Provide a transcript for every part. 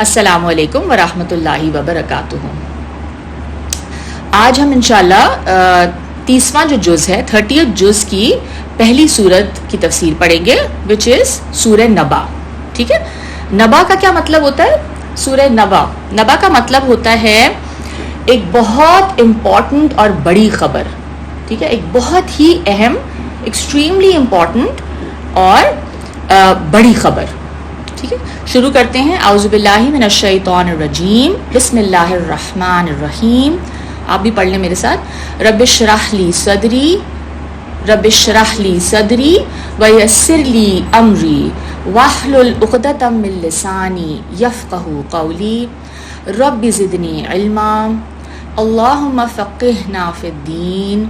السلام علیکم ورحمۃ اللہ وبرکاتہ. آج ہم انشاءاللہ 30واں جو جز ہے 30th جز کی پہلی سورت کی تفسیر پڑھیں گے which is سورہ نبا. ٹھیک ہے, نبا کا کیا مطلب ہوتا ہے؟ سورہ نبا, نبا کا مطلب ہوتا ہے ایک بہت امپورٹنٹ اور بڑی خبر. ٹھیک ہے, ایک بہت ہی اہم, ایکسٹریملی امپورٹنٹ اور بڑی خبر. ٹھیک ہے, شروع کرتے ہیں. اعوذ باللہ من الشیطان الرجیم, بسم اللہ الرحمن الرحیم. آپ بھی پڑھ لیں میرے ساتھ. رب اشرح لی صدری, رب اشرح لی صدری ویسر لی امری واحلل عقدۃ من لسانی یفقہوا قولی رب زدنی علما اللہم فقہنا فی الدین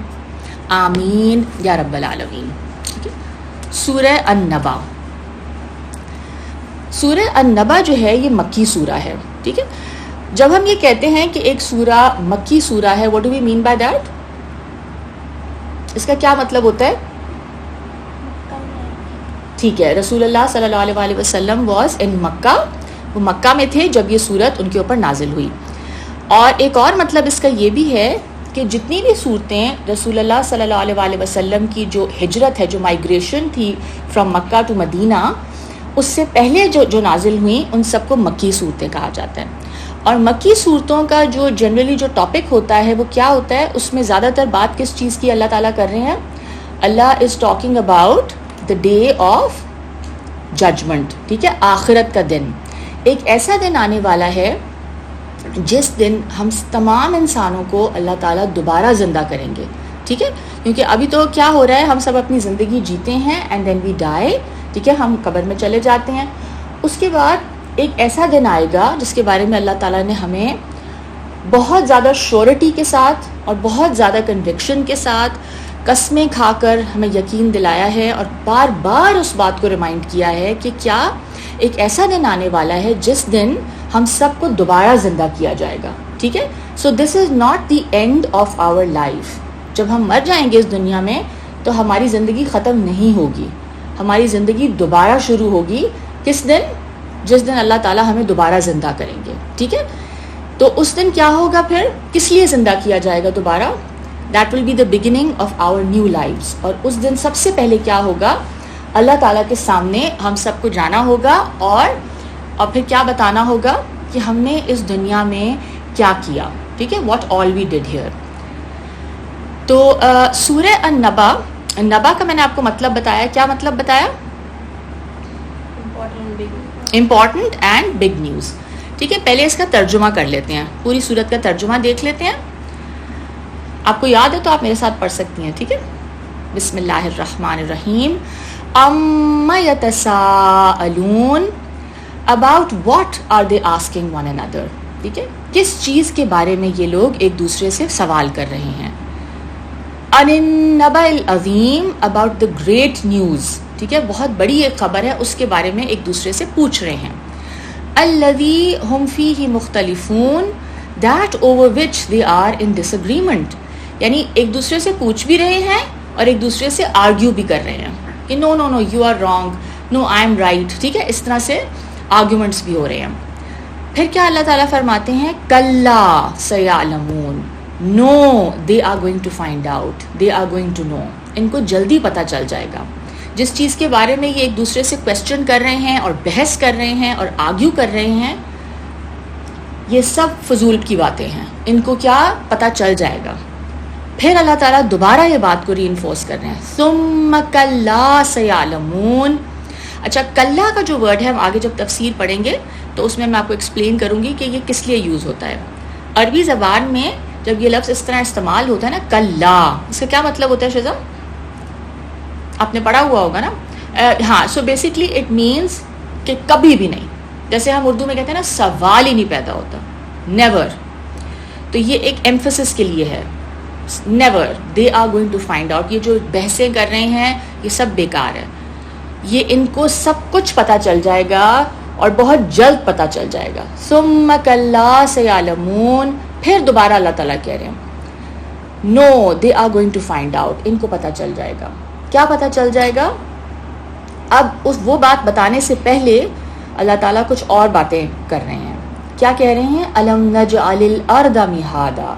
آمین یا رب العالمین. ٹھیک ہے, سورہ النبا. سورہ النبا جو ہے یہ مکی سورہ ہے. ٹھیک ہے, جب ہم یہ کہتے ہیں کہ ایک سورہ مکی سورہ ہے, what do we mean by that؟ اس کا کیا مطلب ہوتا ہے؟ ٹھیک ہے, رسول اللہ صلی اللہ علیہ وآلہ وسلم was in مکہ, وہ مکہ میں تھے جب یہ سورت ان کے اوپر نازل ہوئی. اور ایک اور مطلب اس کا یہ بھی ہے کہ جتنی بھی صورتیں رسول اللہ صلی اللہ علیہ وآلہ وسلم کی جو ہجرت ہے, جو مائگریشن تھی فرام مکہ ٹو مدینہ, اس سے پہلے جو نازل ہوئیں ان سب کو مکی صورتیں کہا جاتا ہے. اور مکی صورتوں کا جو جنرلی جو ٹاپک ہوتا ہے وہ کیا ہوتا ہے, اس میں زیادہ تر بات کس چیز کی اللہ تعالیٰ کر رہے ہیں؟ Allah is talking about the day of judgment. ٹھیک ہے, آخرت کا دن. ایک ایسا دن آنے والا ہے جس دن ہم تمام انسانوں کو اللہ تعالیٰ دوبارہ زندہ کریں گے. ٹھیک ہے, کیونکہ ابھی تو کیا ہو رہا ہے, ہم سب اپنی زندگی جیتے ہیں اینڈ دین وی ڈائی. ٹھیک ہے, ہم قبر میں چلے جاتے ہیں. اس کے بعد ایک ایسا دن آئے گا جس کے بارے میں اللہ تعالیٰ نے ہمیں بہت زیادہ شیورٹی کے ساتھ اور بہت زیادہ کنوکشن کے ساتھ قسمیں کھا کر ہمیں یقین دلایا ہے اور بار بار اس بات کو ریمائنڈ کیا ہے کہ کیا ایک ایسا دن آنے والا ہے جس دن ہم سب کو دوبارہ زندہ کیا جائے گا. ٹھیک ہے, so this is not the end of our life. جب ہم مر جائیں گے اس دنیا میں تو ہماری زندگی ختم نہیں ہوگی, ہماری زندگی دوبارہ شروع ہوگی. کس دن؟ جس دن اللہ تعالیٰ ہمیں دوبارہ زندہ کریں گے. ٹھیک ہے, تو اس دن کیا ہوگا, پھر کس لیے زندہ کیا جائے گا دوبارہ؟ That will be the beginning of our new lifes. اور اس دن سب سے پہلے کیا ہوگا, اللہ تعالیٰ کے سامنے ہم سب کو جانا ہوگا اور پھر کیا بتانا ہوگا کہ ہم نے اس دنیا میں کیا کیا. ٹھیک ہے, واٹ آل وی ڈڈ ہیئر. تو سورہ النبا, نبا کا میں نے آپ کو مطلب بتایا. کیا مطلب بتایا؟ Important and big news. ٹھیک ہے, پہلے اس کا ترجمہ کر لیتے ہیں, پوری سورت کا ترجمہ دیکھ لیتے ہیں. آپ کو یاد ہے تو آپ میرے ساتھ پڑھ سکتی ہیں. ٹھیک ہے, بسم اللہ الرحمن الرحیم. اما یتساءلون about what are they asking one another. ٹھیک ہے, کس چیز کے بارے میں یہ لوگ ایک دوسرے سے سوال کر رہے ہیں. عن النبأ العظیم اباؤٹ دا گریٹ نیوز. ٹھیک ہے, بہت بڑی ایک خبر ہے, اس کے بارے میں ایک دوسرے سے پوچھ رہے ہیں. الذی ہم فیہ مختلفون that over which they are in disagreement. یعنی ایک دوسرے سے پوچھ بھی رہے ہیں اور ایک دوسرے سے آرگیو بھی کر رہے ہیں کہ no no no you are wrong, no I am right. ٹھیک ہے, اس طرح سے آرگیومنٹس بھی ہو رہے ہیں. پھر کیا اللہ تعالیٰ فرماتے ہیں, کلا سیعلمون, no they are going to find out, they are going to know. ان کو جلدی پتہ چل جائے گا. جس چیز کے بارے میں یہ ایک دوسرے سے کویسچن کر رہے ہیں اور بحث کر رہے ہیں اور آرگیو کر رہے ہیں, یہ سب فضول کی باتیں ہیں. ان کو کیا پتہ چل جائے گا. پھر اللہ تعالیٰ دوبارہ یہ بات کو ری انفورس کر رہے ہیں, ثم کلا سیعلمون. اچھا, کلا کا جو ورڈ ہے ہم آگے جب تفسیر پڑھیں گے تو اس میں آپ کو ایکسپلین کروں گی کہ یہ کس لیے یوز ہوتا ہے. عربی زبان میں جب یہ لفظ اس طرح استعمال ہوتا ہے نا, کلا, اس کا کیا مطلب ہوتا ہے شیزا؟ آپ نے پڑھا ہوا ہوگا نا. ہاں, سو بیسکلی اٹ مینس کہ کبھی بھی نہیں. جیسے ہم اردو میں کہتے ہیں نا, سوال ہی نہیں پیدا ہوتا, نیور. تو یہ ایک ایمفسس کے لیے ہے, never, they are going to find out. یہ جو بحثیں کر رہے ہیں یہ سب بیکار ہے. یہ ان کو سب کچھ پتہ چل جائے گا اور بہت جلد پتہ چل جائے گا. ثم کلا سیعلمون. پھر دوبارہ اللہ تعالیٰ کہہ رہے ہیں, no they are going to find out. ان کو پتہ چل جائے گا. کیا پتہ چل جائے گا؟ اب وہ بات بتانے سے پہلے اللہ تعالیٰ کچھ اور باتیں کر رہے ہیں. کیا کہہ رہے ہیں؟ الم نجعل الارض مہادا،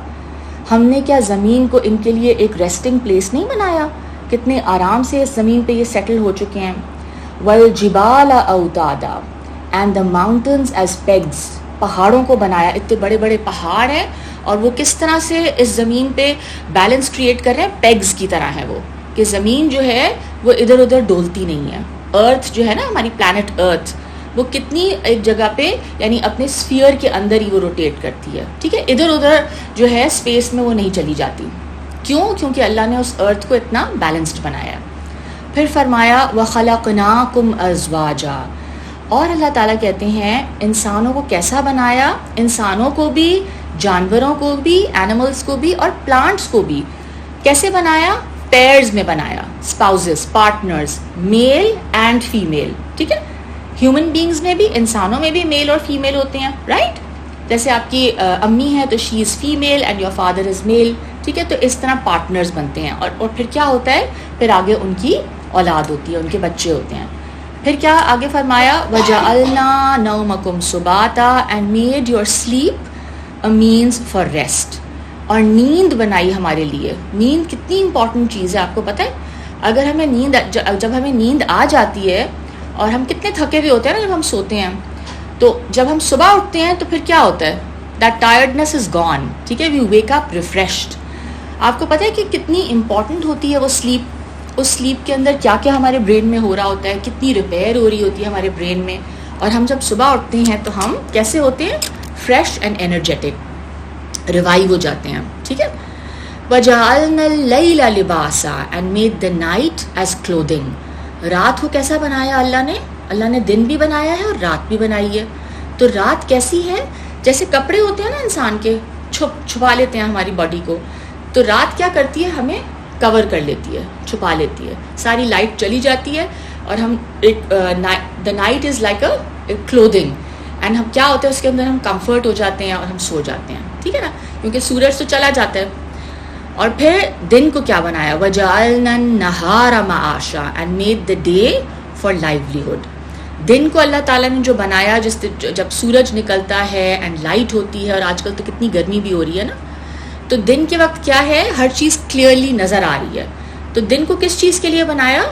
ہم نے کیا زمین کو ان کے لیے ایک ریسٹنگ پلیس نہیں بنایا؟ کتنے آرام سے اس زمین پہ یہ سیٹل ہو چکے ہیں. والجبال اوتادا and the mountains as pigs, پہاڑوں کو بنایا، اتنے بڑے بڑے پہاڑ ہیں اور وہ کس طرح سے اس زمین پہ بیلنس کریٹ کر رہے ہیں، پیگز کی طرح ہے وہ، کہ زمین جو ہے وہ ادھر ادھر ڈولتی نہیں ہے. ارتھ جو ہے نا، ہماری پلانٹ ارتھ، وہ کتنی ایک جگہ پہ یعنی اپنے اسفیئر کے اندر ہی وہ روٹیٹ کرتی ہے، ٹھیک ہے، ادھر ادھر جو ہے اسپیس میں وہ نہیں چلی جاتی. کیوں؟ کیونکہ اللہ نے اس ارتھ کو اتنا بیلنسڈ بنایا. پھر فرمایا وَخَلَقْنَاكُمْ أَزْوَاجًا، اور اللہ تعالیٰ کہتے ہیں انسانوں کو کیسا بنایا، انسانوں کو بھی، جانوروں کو بھی، اینیملس کو بھی اور پلانٹس کو بھی. کیسے بنایا؟ پیئرز میں بنایا، spouses, partners, male and female. ٹھیک ہے، ہیومن بینگز میں بھی، انسانوں میں بھی میل اور فیمیل ہوتے ہیں، رائٹ؟ جیسے آپ کی امی ہے تو she is female and your father is male. ٹھیک ہے، تو اس طرح پارٹنرز بنتے ہیں اور پھر کیا ہوتا ہے، پھر آگے ان کی اولاد ہوتی ہے، ان کے بچے ہوتے ہیں. پھر کیا آگے فرمایا وَجَعَلْنَا نَوْمَكُمْ سُبَاتًا and made your sleep a means for rest. اور نیند بنائی ہمارے لیے. نیند کتنی امپورٹنٹ چیز ہے آپ کو پتہ ہے؟ اگر ہمیں نیند، جب ہمیں نیند آ جاتی ہے اور ہم کتنے تھکے ہوئے ہوتے ہیں نا جب ہم سوتے ہیں، تو جب ہم صبح اٹھتے ہیں تو پھر کیا ہوتا ہے؟ that tiredness is gone. ٹھیک ہے، we wake up refreshed. آپ کو پتہ ہے کہ کتنی امپورٹنٹ ہوتی ہے وہ سلیپ. اس سلیپ کے اندر کیا کیا ہمارے برین میں ہو رہا ہوتا ہے، کتنی ریپیئر ہو رہی ہوتی ہے ہمارے برین میں. اور ہم جب صبح اٹھتے ہیں تو ہم کیسے ہوتے ہیں؟ فریش اینڈ انرجیٹک، ریوائیو ہو جاتے ہیں. ٹھیک ہے، وَجَعَلْنَا اللَّيْلَ لِبَاسًا and made the night as clothing. رات کو کیسا بنایا اللہ نے؟ اللہ نے دن بھی بنایا ہے اور رات بھی بنائی ہے. تو رات کیسی ہے؟ جیسے کپڑے ہوتے ہیں نا انسان کے، چھپا لیتے ہیں ہماری باڈی کو، تو رات کیا کرتی ہے؟ ہمیں کور کر لیتی ہے، چھپا لیتی ہے، ساری لائٹ چلی جاتی ہے اور ہم the night is like a clothing and ہم کیا ہوتا ہے اس کے اندر، ہم کمفرٹ ہو جاتے ہیں اور ہم سو جاتے ہیں. ٹھیک ہے نا، کیونکہ سورج تو چلا جاتا ہے. اور پھر دن کو کیا بنایا؟ وَجَعَلْنَا النَّهَارَ مَعَاشًا and made the day for livelihood. دن کو اللہ تعالیٰ نے جو بنایا، جب سورج نکلتا ہے اینڈ لائٹ ہوتی ہے، اور آج کل تو کتنی گرمی بھی ہو رہی ہے نا، تو دن کے وقت کیا ہے، ہر چیز کلیئرلی نظر آ رہی ہے. تو دن کو کس چیز کے لیے بنایا؟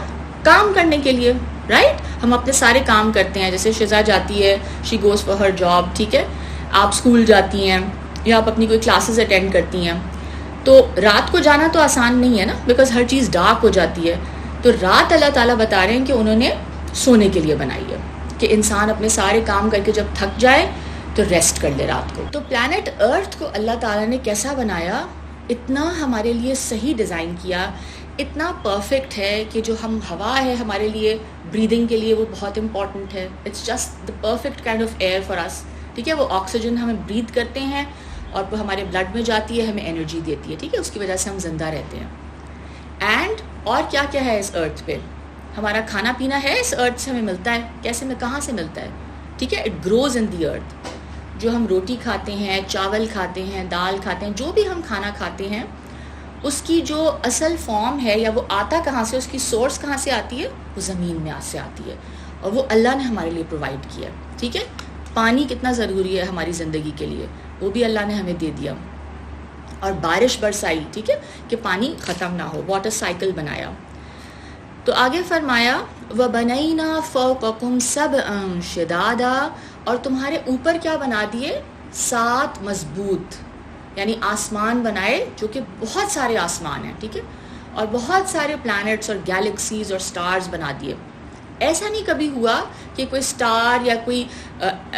کام کرنے کے لیے، رائٹ؟ ہم اپنے سارے کام کرتے ہیں، جیسے شزا جاتی ہے، she goes for her job. ٹھیک ہے، آپ اسکول جاتی ہیں یا آپ اپنی کوئی کلاسز اٹینڈ کرتی ہیں. تو رات کو جانا تو آسان نہیں ہے نا، بیکاز ہر چیز ڈارک ہو جاتی ہے. تو رات اللہ تعالیٰ بتا رہے ہیں کہ انہوں نے سونے کے لیے بنائی ہے، کہ انسان اپنے سارے کام کر کے جب تھک جائے تو ریسٹ کر لے رات کو. تو پلانٹ ارتھ کو اللہ تعالیٰ نے کیسا بنایا؟ اتنا ہمارے لیے صحیح ڈیزائن کیا، اتنا پرفیکٹ ہے کہ جو ہم ہوا ہے ہمارے لیے بریدنگ کے لیے وہ بہت امپورٹنٹ ہے. It's just the perfect kind of air for us. ٹھیک ہے، وہ آکسیجن ہمیں برید کرتے ہیں اور وہ ہمارے بلڈ میں جاتی ہے، ہمیں انرجی دیتی ہے. ٹھیک ہے، اس کی وجہ سے ہم زندہ رہتے ہیں. اینڈ اور کیا کیا ہے اس ارتھ پہ؟ ہمارا کھانا پینا ہے اس ارتھ سے ہمیں ملتا ہے. کیسے میں کہاں سے ملتا ہے؟ ٹھیک ہے، اٹ گروز ان دی ارتھ. جو ہم روٹی کھاتے ہیں، چاول کھاتے ہیں، دال کھاتے ہیں، جو بھی ہم کھانا کھاتے ہیں، اس کی جو اصل فارم ہے یا وہ آتا کہاں سے، اس کی سورس کہاں سے آتی ہے؟ وہ زمین میں سے آتی ہے، اور وہ اللہ نے ہمارے لیے پرووائڈ کیا. ٹھیک ہے، پانی کتنا ضروری ہے ہماری زندگی کے لیے، وہ بھی اللہ نے ہمیں دے دیا. اور بارش برسائی، ٹھیک ہے، کہ پانی ختم نہ ہو، واٹر سائیکل بنایا. تو آگے فرمایا وَبَنَيْنَا فَوْقَكُمْ سَبْعًا شِدَادًا، اور تمہارے اوپر کیا بنا دیے؟ 7 مضبوط، یعنی آسمان بنائے، جو کہ بہت سارے آسمان ہیں. ٹھیک ہے، اور بہت سارے پلانٹس اور گیلیکسیز اور سٹارز بنا دیے. ایسا نہیں کبھی ہوا کہ کوئی سٹار یا کوئی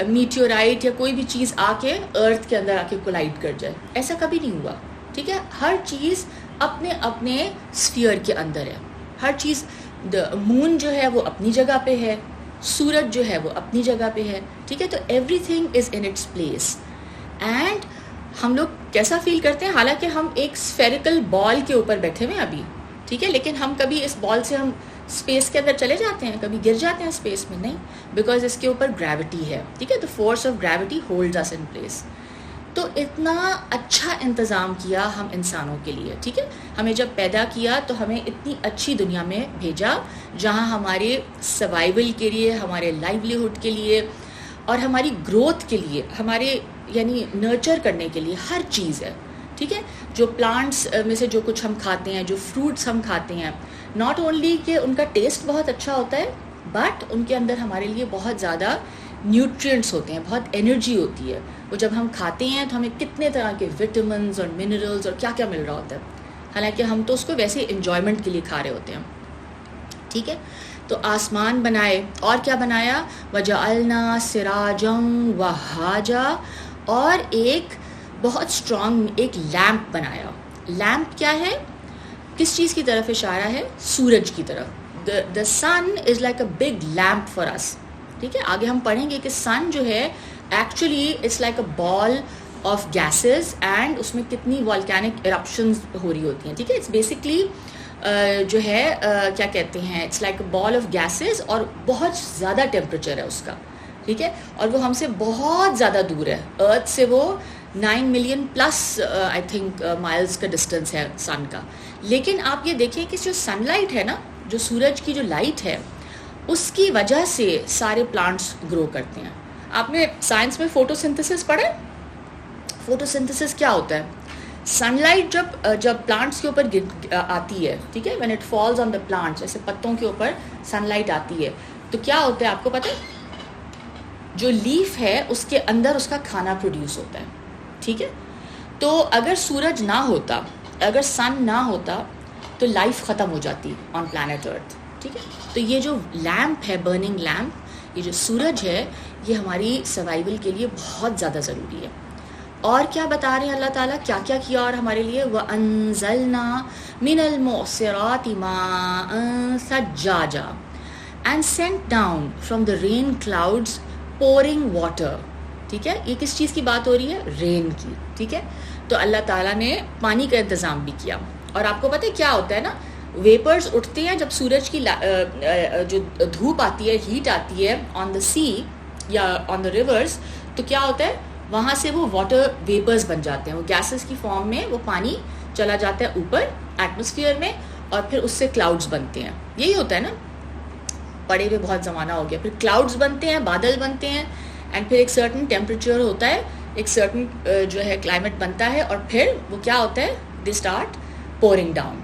میٹیورائٹ یا کوئی بھی چیز آ کے ارتھ کے اندر آ کے کولائڈ کر جائے، ایسا کبھی نہیں ہوا. ٹھیک ہے، ہر چیز اپنے اپنے اسفیئر کے اندر ہے. ہر چیز، مون جو ہے وہ اپنی جگہ پہ ہے، سورج جو ہے وہ اپنی جگہ پہ ہے. ٹھیک ہے، تو every thing is in its place. And ہم لوگ کیسا فیل کرتے ہیں، حالانکہ ہم ایک اسفیریکل بال کے اوپر بیٹھے ہوئے ہیں ابھی. ٹھیک ہے، لیکن ہم کبھی اس بال سے ہم اسپیس کے اندر چلے جاتے ہیں، کبھی گر جاتے ہیں اسپیس میں؟ نہیں، بیکاز اس کے اوپر گریوٹی ہے. ٹھیک ہے، the force of gravity holds us in place. تو اتنا اچھا انتظام کیا ہم انسانوں کے لیے. ٹھیک ہے، ہمیں جب پیدا کیا تو ہمیں اتنی اچھی دنیا میں بھیجا جہاں ہمارے سروائیول کے لیے، ہمارے لائیولیہڈ کے لیے، اور ہماری گروتھ کے لیے, ہمارے یعنی نرچر کرنے کے لیے ہر چیز ہے, ٹھیک ہے. جو پلانٹس میں سے جو کچھ ہم کھاتے ہیں, جو فروٹس ہم کھاتے ہیں, ناٹ اونلی کہ ان کا ٹیسٹ بہت اچھا ہوتا ہے, بٹ ان کے اندر ہمارے لیے بہت زیادہ نیوٹرینٹس ہوتے ہیں, بہت انرجی ہوتی ہے. وہ جب ہم کھاتے ہیں تو ہمیں کتنے طرح کے وٹامنز اور منرلز اور کیا کیا مل رہا ہوتا ہے, حالانکہ ہم تو اس کو ویسے انجوائمنٹ کے لیے کھا رہے ہوتے ہیں, ٹھیک ہے. تو آسمان بنائے, اور کیا بنایا, وَجَعَلْنَا سِرَاجًا وَهَّاجًا, اور ایک بہت اسٹرانگ ایک لیمپ بنایا. لیمپ کیا ہے, کس چیز کی طرف اشارہ ہے, سورج کی طرف. the sun is like a big lamp for us, ٹھیک ہے. آگے ہم پڑھیں گے کہ سن جو ہے actually it's like a ball of gases, and اس میں کتنی والکینک ایرپشنز ہو رہی ہوتی ہیں, ٹھیک ہے. اٹس بیسکلی جو ہے کیا کہتے ہیں, it's like a ball of gases, اور بہت زیادہ ٹیمپریچر ہے اس کا, ٹھیک ہے. اور وہ ہم سے بہت زیادہ دور ہے, ارتھ سے وہ 9 million plus I think miles کا ڈسٹینس ہے سن کا. لیکن آپ یہ دیکھیں کہ جو سن لائٹ ہے نا, جو سورج کی جو لائٹ ہے, اس کی وجہ سے سارے پلانٹس گرو کرتے ہیں. آپ نے سائنس میں فوٹو سنتھسس پڑھا ہے؟ فوٹو سنتھسس کیا ہوتا ہے, سن لائٹ جب پلانٹس کے اوپر آتی ہے, ٹھیک ہے, when it falls on the plants, جیسے پتوں کے اوپر سن لائٹ آتی ہے, تو کیا ہوتا ہے آپ کو پتہ ہے, جو لیف ہے اس کے اندر اس کا کھانا پروڈیوس ہوتا ہے, ٹھیک ہے. تو اگر سورج نہ ہوتا, اگر سن نہ ہوتا, تو لائف ختم ہو جاتی آن پلانٹ ارتھ, ٹھیک ہے. تو یہ جو لیمپ ہے, برننگ لیمپ, یہ جو سورج ہے, یہ ہماری سروائیول کے لیے بہت زیادہ ضروری ہے. اور کیا بتا رہے ہیں اللہ تعالیٰ, کیا کیا کیا اور ہمارے لیے, وَأَنزَلْنَا مِنَ الْمُعْصِرَاتِ مَاءً ثَجَّاجًا and sent down from the rain clouds pouring water, ٹھیک ہے. یہ کس چیز کی بات ہو رہی ہے, رین کی, ٹھیک ہے. تو اللہ تعالیٰ نے پانی کا انتظام بھی کیا. اور آپ کو پتہ ہے کیا ہوتا ہے نا, ویپرز اٹھتے ہیں جب سورج کی جو دھوپ آتی ہے, ہیٹ آتی ہے آن دا سی یا آن دا ریورس, تو کیا ہوتا ہے, وہاں سے وہ واٹر ویپرز بن جاتے ہیں, وہ گیسز کی فارم میں وہ پانی چلا جاتا ہے اوپر ایٹماسفیئر میں, اور پھر اس سے کلاؤڈز بنتے ہیں. یہی ہوتا ہے نا, پڑے ہوئے بہت زمانہ ہو گیا, پھر کلاؤڈز بنتے ہیں, بادل بنتے ہیں, اینڈ پھر ایک سرٹن ٹیمپریچر ہوتا ہے, ایک سرٹن جو ہے کلائمیٹ بنتا ہے, اور پھر وہ کیا ہوتا ہے, دے اسٹارٹ پورنگ ڈاؤن.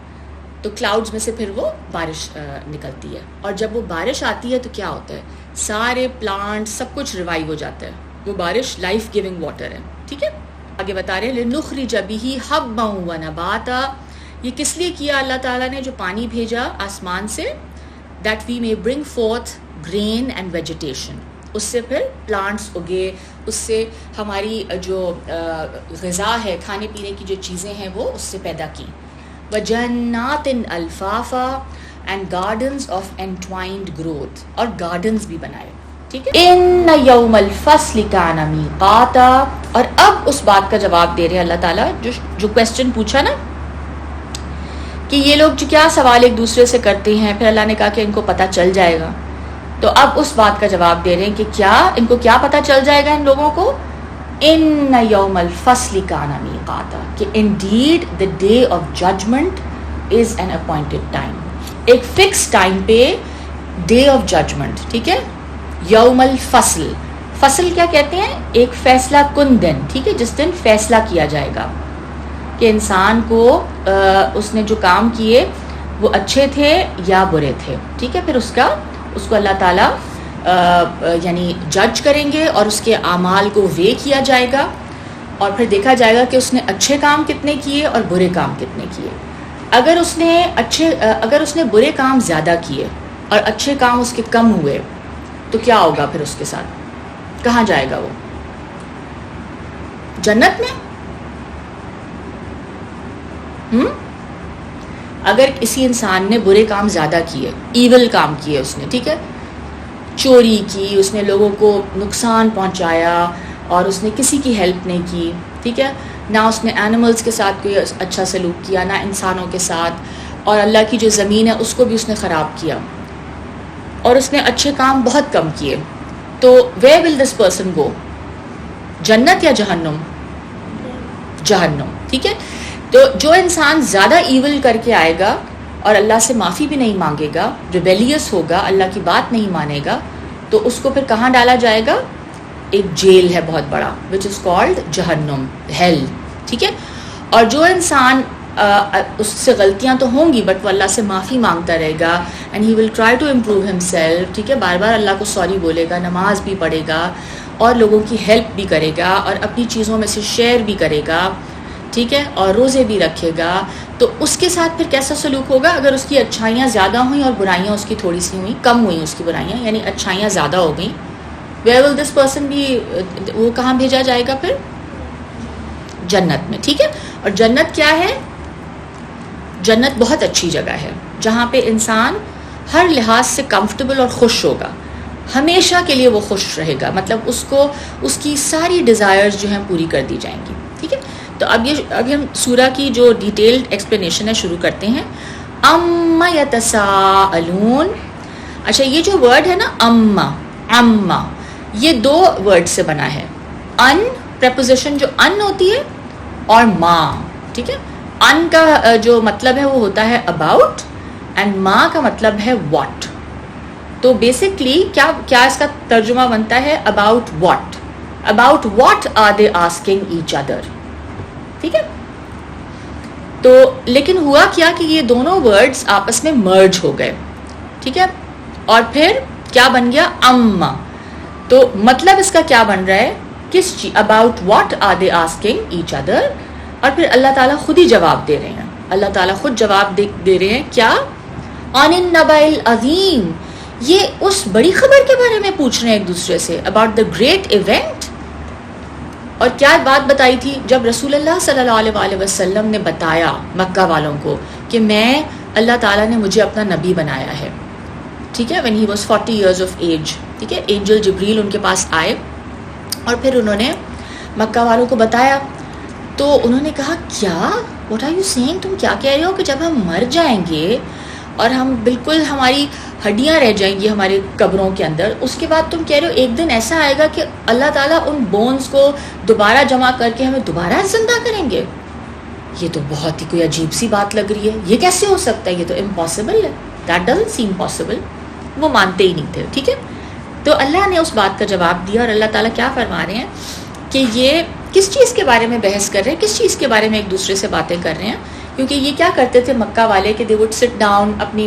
تو کلاؤڈز میں سے پھر وہ بارش نکلتی ہے, اور جب وہ بارش آتی ہے تو کیا ہوتا ہے, سارے پلانٹ سب کچھ ریوائیو ہو جاتا ہے. وہ بارش لائف گیونگ واٹر ہے, ٹھیک ہے. آگے بتا رہے ہیں لِنُخْرِجَ بِهِ حَبًّا وَنَبَاتًا, یہ کس لیے کیا اللہ تعالیٰ نے, جو پانی بھیجا آسمان سے, that we may bring forth grain and vegetation, اس سے پھر پلانٹس اگے, اس سے ہماری جو غذا ہے, کھانے پینے کی جو چیزیں ہیں وہ اس سے پیدا کی. وَجَنَّاتٍ أَلْفَافًا and gardens of entwined growth, اور گارڈنز بھی بنائے, ٹھیک ہے. اِنَّ يَوْمَ الْفَصْلِ كَانَ مِيقَاتًا, اور اب اس بات کا جواب دے رہے ہیں اللہ تعالیٰ, جو کویسچن پوچھا نا کہ یہ لوگ جو کیا سوال ایک دوسرے سے کرتے ہیں, پھر اللہ نے کہا کہ ان کو پتہ چل جائے گا. تو اب اس بات کا جواب دے رہے ہیں کہ کیا ان کو کیا پتہ چل جائے گا ان لوگوں کو, ان یوم الفصل کان میقاتا, کہ indeed the day of judgment is an appointed time, ایک فکس ٹائم پہ ڈے آف ججمنٹ, ٹھیک ہے. یوم الفصل, فصل کیا کہتے ہیں, ایک فیصلہ کن دن, ٹھیک ہے, جس دن فیصلہ کیا جائے گا کہ انسان کو اس نے جو کام کیے وہ اچھے تھے یا برے تھے, ٹھیک ہے. پھر اس کو اللہ تعالیٰ یعنی جج کریں گے, اور اس کے اعمال کو وے کیا جائے گا, اور پھر دیکھا جائے گا کہ اس نے اچھے کام کتنے کیے اور برے کام کتنے کیے. اگر اس نے برے کام زیادہ کیے اور اچھے کام اس کے کم ہوئے, تو کیا ہوگا پھر اس کے ساتھ, کہاں جائے گا وہ, جنت میں. اگر کسی انسان نے برے کام زیادہ کیے, ایول کام کیے اس نے, ٹھیک ہے, چوری کی, اس نے لوگوں کو نقصان پہنچایا, اور اس نے کسی کی ہیلپ نہیں کی, ٹھیک ہے, نہ اس نے اینیملز کے ساتھ کوئی اچھا سلوک کیا, نہ انسانوں کے ساتھ, اور اللہ کی جو زمین ہے اس کو بھی اس نے خراب کیا, اور اس نے اچھے کام بہت کم کیے, تو where will this person go, جنت یا جہنم, جہنم, ٹھیک ہے. تو جو انسان زیادہ ایول کر کے آئے گا اور اللہ سے معافی بھی نہیں مانگے گا, ریبیلیس ہوگا, اللہ کی بات نہیں مانے گا, تو اس کو پھر کہاں ڈالا جائے گا, ایک جیل ہے بہت بڑا وچ از کالڈ جہنم، ہیل. ٹھیک ہے. اور جو انسان اس سے غلطیاں تو ہوں گی بٹ وہ اللہ سے معافی مانگتا رہے گا and he will try to improve himself. ٹھیک ہے. بار بار اللہ کو سوری بولے گا، نماز بھی پڑھے گا اور لوگوں کی ہیلپ بھی کرے گا اور اپنی چیزوں میں سے شیئر بھی کرے گا. ٹھیک ہے. اور روزے بھی رکھے گا. تو اس کے ساتھ پھر کیسا سلوک ہوگا؟ اگر اس کی اچھائیاں زیادہ ہوئیں اور برائیاں اس کی تھوڑی سی ہوئیں، کم ہوئیں اس کی برائیاں، یعنی اچھائیاں زیادہ ہو گئیں، where will this person be؟ وہ کہاں بھیجا جائے گا پھر؟ جنت میں. ٹھیک ہے. اور جنت کیا ہے؟ جنت بہت اچھی جگہ ہے جہاں پہ انسان ہر لحاظ سے کمفرٹیبل اور خوش ہوگا، ہمیشہ کے لیے وہ خوش رہے گا. مطلب اس کو اس کی ساری ڈیزائرز جو ہیں پوری کر دی جائیں گی. ٹھیک ہے. تو اب ہم سورہ کی جو ڈیٹیلڈ ایکسپلینیشن ہے شروع کرتے ہیں. اما یتساءلون. اچھا، یہ جو ورڈ ہے نا اما، یہ دو ورڈ سے بنا ہے. ان پریپوزیشن جو ان ہوتی ہے اور ما. ٹھیک ہے. ان کا جو مطلب ہے وہ ہوتا ہے اباؤٹ اینڈ ما کا مطلب ہے واٹ. تو بیسکلی کیا اس کا ترجمہ بنتا ہے؟ About what are they asking each other. ٹھیک ہے. تو لیکن ہوا کیا کہ یہ دونوں ورڈز آپس میں مرج ہو گئے. ٹھیک ہے. اور پھر کیا بن گیا؟ اما. تو مطلب اس کا کیا بن رہا ہے؟ کس چیز؟ About what are they asking each other. اور پھر اللہ تعالیٰ خود ہی جواب دے رہے ہیں. اللہ تعالیٰ خود جواب دے رہے ہیں. کیا؟ عن النبأ العظیم. یہ اس بڑی خبر کے بارے میں پوچھ رہے ہیں ایک دوسرے سے. About the great event. اور کیا بات بتائی تھی؟ جب رسول اللہ صلی اللہ علیہ وآلہ وسلم نے بتایا مکہ والوں کو کہ میں اللہ تعالیٰ نے مجھے اپنا نبی بنایا ہے. ٹھیک ہے. when he was 40 years of age. ٹھیک ہے. اینجل جبریل ان کے پاس آئے اور پھر انہوں نے مکہ والوں کو بتایا. تو انہوں نے کہا کیا؟ What are you saying? تم کیا کہہ رہے ہو کہ جب ہم مر جائیں گے اور ہم بالکل ہماری ہڈیاں رہ جائیں گی ہمارے قبروں کے اندر، اس کے بعد تم کہہ رہے ہو ایک دن ایسا آئے گا کہ اللہ تعالیٰ ان بونز کو دوبارہ جمع کر کے ہمیں دوبارہ زندہ کریں گے؟ یہ تو بہت ہی کوئی عجیب سی بات لگ رہی ہے. یہ کیسے ہو سکتا ہے؟ یہ تو امپاسبل ہے. That doesn't seem possible. وہ مانتے ہی نہیں تھے. ٹھیک ہے. تو اللہ نے اس بات کا جواب دیا اور اللہ تعالیٰ کیا فرما رہے ہیں کہ یہ کس چیز کے بارے میں بحث کر رہے ہیں، کس چیز کے بارے میں ایک دوسرے سے باتیں کر رہے ہیں. کیونکہ یہ کیا کرتے تھے مکہ والے کہ دے وڈ سٹ ڈاؤن، اپنی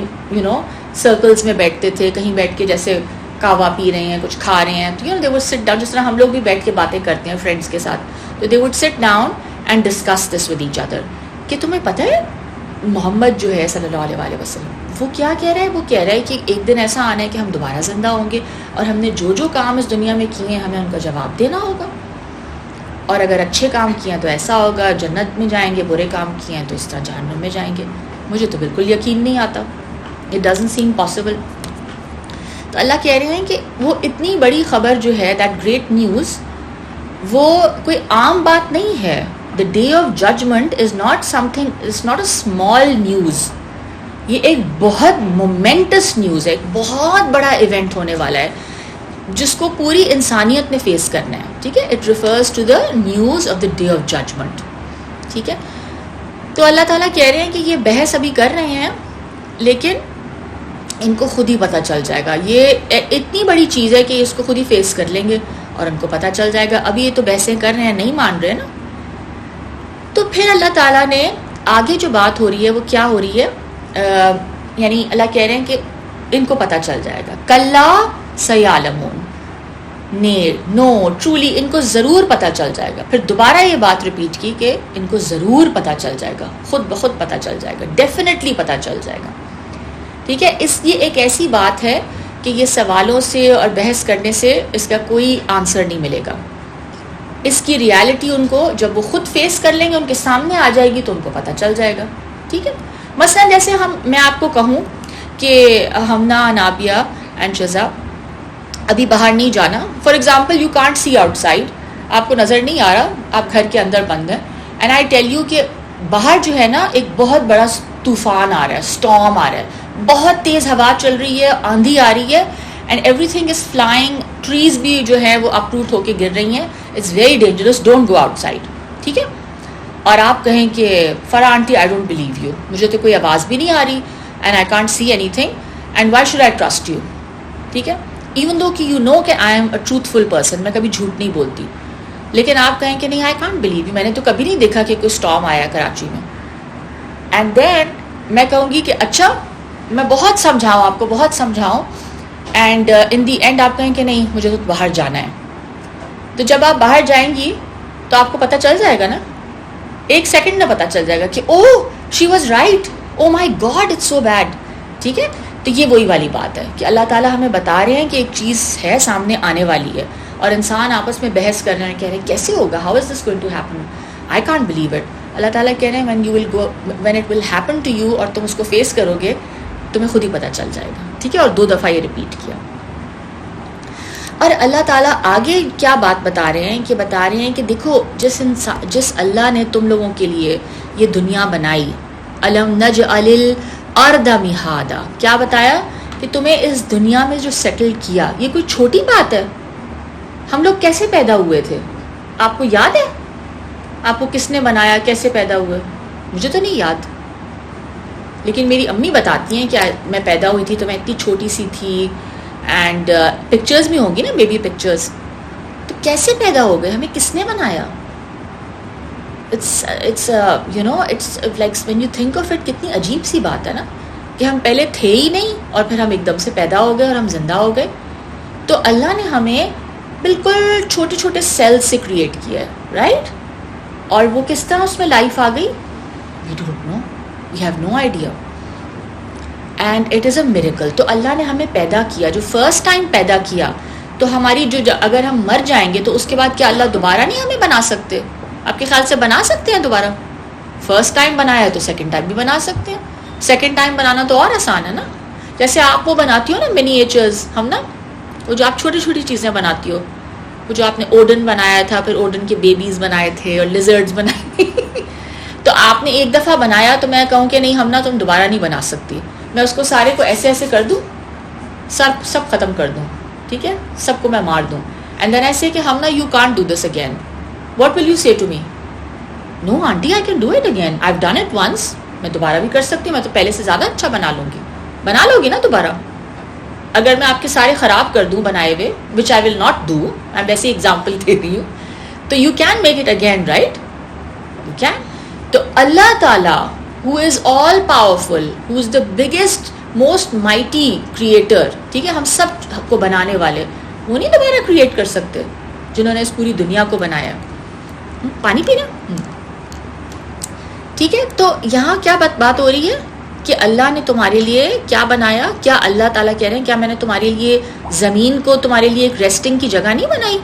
سرکلز میں بیٹھتے تھے، کہیں بیٹھ کے جیسے کہوا پی رہے ہیں، کچھ کھا رہے ہیں، تو دے وڈ سٹ ڈاؤن، جس طرح ہم لوگ بھی بیٹھ کے باتیں کرتے ہیں فرینڈس کے ساتھ. تو they would sit down and discuss this with each other کہ تمہیں پتہ ہے محمد جو ہے صلی اللہ علیہ وآلہ وسلم وہ کیا کہہ رہا ہے؟ وہ کہہ رہا ہے کہ ایک دن ایسا آنا ہے کہ ہم دوبارہ زندہ ہوں گے اور ہم نے جو کام اس دنیا میں کیے ہیں ہمیں ان کا جواب دینا ہوگا. اور اگر اچھے کام کیے ہیں تو ایسا ہوگا جنت میں جائیں گے، برے کام کیے ہیں تو اس طرح جہنم میں جائیں گے. مجھے تو بالکل یقین نہیں آتا. It doesn't seem possible. تو اللہ کہہ رہے ہیں کہ وہ اتنی بڑی خبر جو ہے، دیٹ گریٹ نیوز، وہ کوئی عام بات نہیں ہے. The day of judgment is not something, it's not a small news. یہ ایک بہت مومنٹس نیوز ہے، ایک بہت بڑا ایونٹ ہونے والا ہے جس کو پوری انسانیت نے فیس کرنا ہے. ٹھیک ہے. It refers to the news of the day of judgment. ٹھیک ہے. تو اللہ تعالیٰ کہہ رہے ہیں کہ یہ بحث ابھی کر رہے ہیں لیکن ان کو خود ہی پتہ چل جائے گا. یہ اتنی بڑی چیز ہے کہ اس کو خود ہی فیس کر لیں گے اور ان کو پتہ چل جائے گا. ابھی یہ تو بحثیں کر رہے ہیں، نہیں مان رہے نا. تو پھر اللہ تعالیٰ نے آگے جو بات ہو رہی ہے وہ کیا ہو رہی ہے، یعنی اللہ کہہ رہے ہیں کہ ان کو پتہ چل جائے گا. کلا سیعلمون. نو ٹرولی ان کو ضرور پتہ چل جائے گا. پھر دوبارہ یہ بات ریپیٹ کی کہ ان کو ضرور پتہ چل جائے گا، خود بخود پتہ چل جائے گا، ڈیفینیٹلی پتہ چل جائے گا. ٹھیک ہے. یہ ایک ایسی بات ہے کہ یہ سوالوں سے اور بحث کرنے سے اس کا کوئی آنسر نہیں ملے گا. اس کی ریالٹی ان کو جب وہ خود فیس کر لیں گے، ان کے سامنے آ جائے گی تو ان کو پتہ چل جائے گا. ٹھیک ہے. مثلا جیسے میں آپ کو کہوں کہ ہمنا، نابیہ اینڈ شزا ابھی باہر نہیں جانا. For example you can't C out side, آپ کو نظر نہیں آ رہا، آپ گھر کے اندر بند ہیں. اینڈ آئی ٹیل یو کہ باہر جو ہے نا ایک بہت بڑا طوفان آ رہا ہے، اسٹارم آ رہا ہے، بہت تیز ہوا چل رہی ہے، آندھی آ رہی ہے، and every thing is flying, trees بھی جو ہے وہ اپروٹ ہو کے گر رہی ہیں. It's very dangerous, don't go outside. ٹھیک ہے. اور آپ کہیں کہ فرا aunty I don't believe you, مجھے تو کوئی آواز بھی نہیں آ رہی and I can't see anything and why should I trust you. ٹھیک ہے. ایون دو کہ یو نو کہ I am a truthful person, میں کبھی جھوٹ نہیں بولتی, لیکن آپ کہیں کہ نہیں آئی کانٹ بلیو یو, میں نے تو کبھی نہیں دیکھا کہ کوئی اسٹارم آیا کراچی میں. اینڈ دین میں کہوں گی کہ اچھا میں بہت سمجھاؤں آپ کو, بہت سمجھاؤں, اینڈ ان دی اینڈ آپ کہیں کہ نہیں مجھے تو باہر جانا ہے. تو جب آپ باہر جائیں گی تو آپ کو پتہ چل جائے گا نا, ایک سیکنڈ میں پتہ چل جائے گا کہ oh she was right, oh my God it's so bad. ٹھیک ہے, تو یہ وہی والی بات ہے کہ اللہ تعالیٰ ہمیں بتا رہے ہیں کہ ایک چیز ہے سامنے آنے والی ہے, اور انسان آپس میں بحث کر رہے ہیں, کہہ رہے ہیں کیسے ہوگا, how is this going to happen, I can't believe it. اللہ تعالیٰ کہہ رہے ہیں when it will happen to you, اور تم اس کو فیس کرو گے تمہیں خود ہی پتہ چل جائے گا. ٹھیک ہے, اور 2 دفعہ یہ ریپیٹ کیا. اور اللہ تعالیٰ آگے کیا بات بتا رہے ہیں کہ بتا رہے ہیں کہ دیکھو جس اللہ نے تم لوگوں کے لیے یہ دنیا بنائی, الم نجعل الارض مہادا, کیا بتایا کہ تمہیں اس دنیا میں جو سیٹل کیا, یہ کوئی چھوٹی بات ہے. ہم لوگ کیسے پیدا ہوئے تھے آپ کو یاد ہے؟ آپ کو کس نے بنایا, کیسے پیدا ہوئے؟ مجھے تو نہیں یاد, لیکن میری امی بتاتی ہیں کہ میں پیدا ہوئی تھی تو میں اتنی چھوٹی سی تھی, اینڈ پکچرز بھی ہوں گی نا, بیبی پکچرز. تو کیسے پیدا ہو گئے, ہمیں کس نے بنایا؟ It's you know it's like when you think of it, کتنی عجیب سی بات ہے نا کہ ہم پہلے تھے ہی نہیں اور پھر ہم ایک دم سے پیدا ہو گئے اور ہم زندہ ہو گئے. تو اللہ نے ہمیں بالکل چھوٹے چھوٹے سیل سے کریٹ کیا ہے, رائٹ؟ اور وہ کس طرح اس میں لائف آ گئی, we don't know, we have no idea, and it is a miracle. تو اللہ نے ہمیں پیدا کیا, جو فرسٹ ٹائم پیدا کیا, تو ہماری جو اگر ہم مر جائیں گے تو اس کے بعد کیا اللہ دوبارہ نہیں ہمیں بنا سکتے؟ آپ کے خیال سے بنا سکتے ہیں دوبارہ؟ فرسٹ ٹائم بنایا ہے تو سیکنڈ ٹائم بھی بنا سکتے ہیں. سیکنڈ ٹائم بنانا تو اور آسان ہے نا, جیسے آپ وہ بناتی ہو نا منیچرز, ہم نا وہ جو آپ چھوٹی چھوٹی چیزیں بناتی ہو, وہ جو آپ نے اوڈن بنایا تھا, پھر اوڈن کے بیبیز بنائے تھے اور لیزرڈز بنائے تو آپ نے ایک دفعہ بنایا, تو میں کہوں کہ نہیں ہم نا تم دوبارہ نہیں بنا سکتی, میں اس کو سارے کو ایسے ایسے کر دوں, سب ختم کر دوں, ٹھیک ہے, سب کو میں مار دوں, اینڈ دین ایسے کہ ہم نا you can't do this again, what will you say to me? No aunty I can do it again, I have done it once, میں دوبارہ بھی کر سکتی ہوں, میں تو پہلے سے زیادہ اچھا بنا لوں گی. بنا لو گی نا دوبارہ؟ اگر میں آپ کے سارے خراب کر دوں بنائے ہوئے, وچ آئی ول ناٹ ڈو, میں ویسے ایگزامپل دے رہی ہوں, تو you can make it again, right? You can. تو اللہ تعالیٰ who is all powerful, who is the biggest most mighty creator, ٹھیک ہے, ہم سب کو بنانے والے, وہ نہیں دوبارہ کریٹ کر سکتے جنہوں نے اس پوری دنیا کو بنایا. پانی پینا, ٹھیک ہے. تو یہاں کیا بات ہو رہی ہے کہ اللہ نے تمہارے لیے کیا بنایا, کیا اللہ تعالیٰ کہہ رہے ہیں کیا میں نے تمہارے لیے زمین کو تمہارے لیے ایک ریسٹنگ کی جگہ نہیں بنائی؟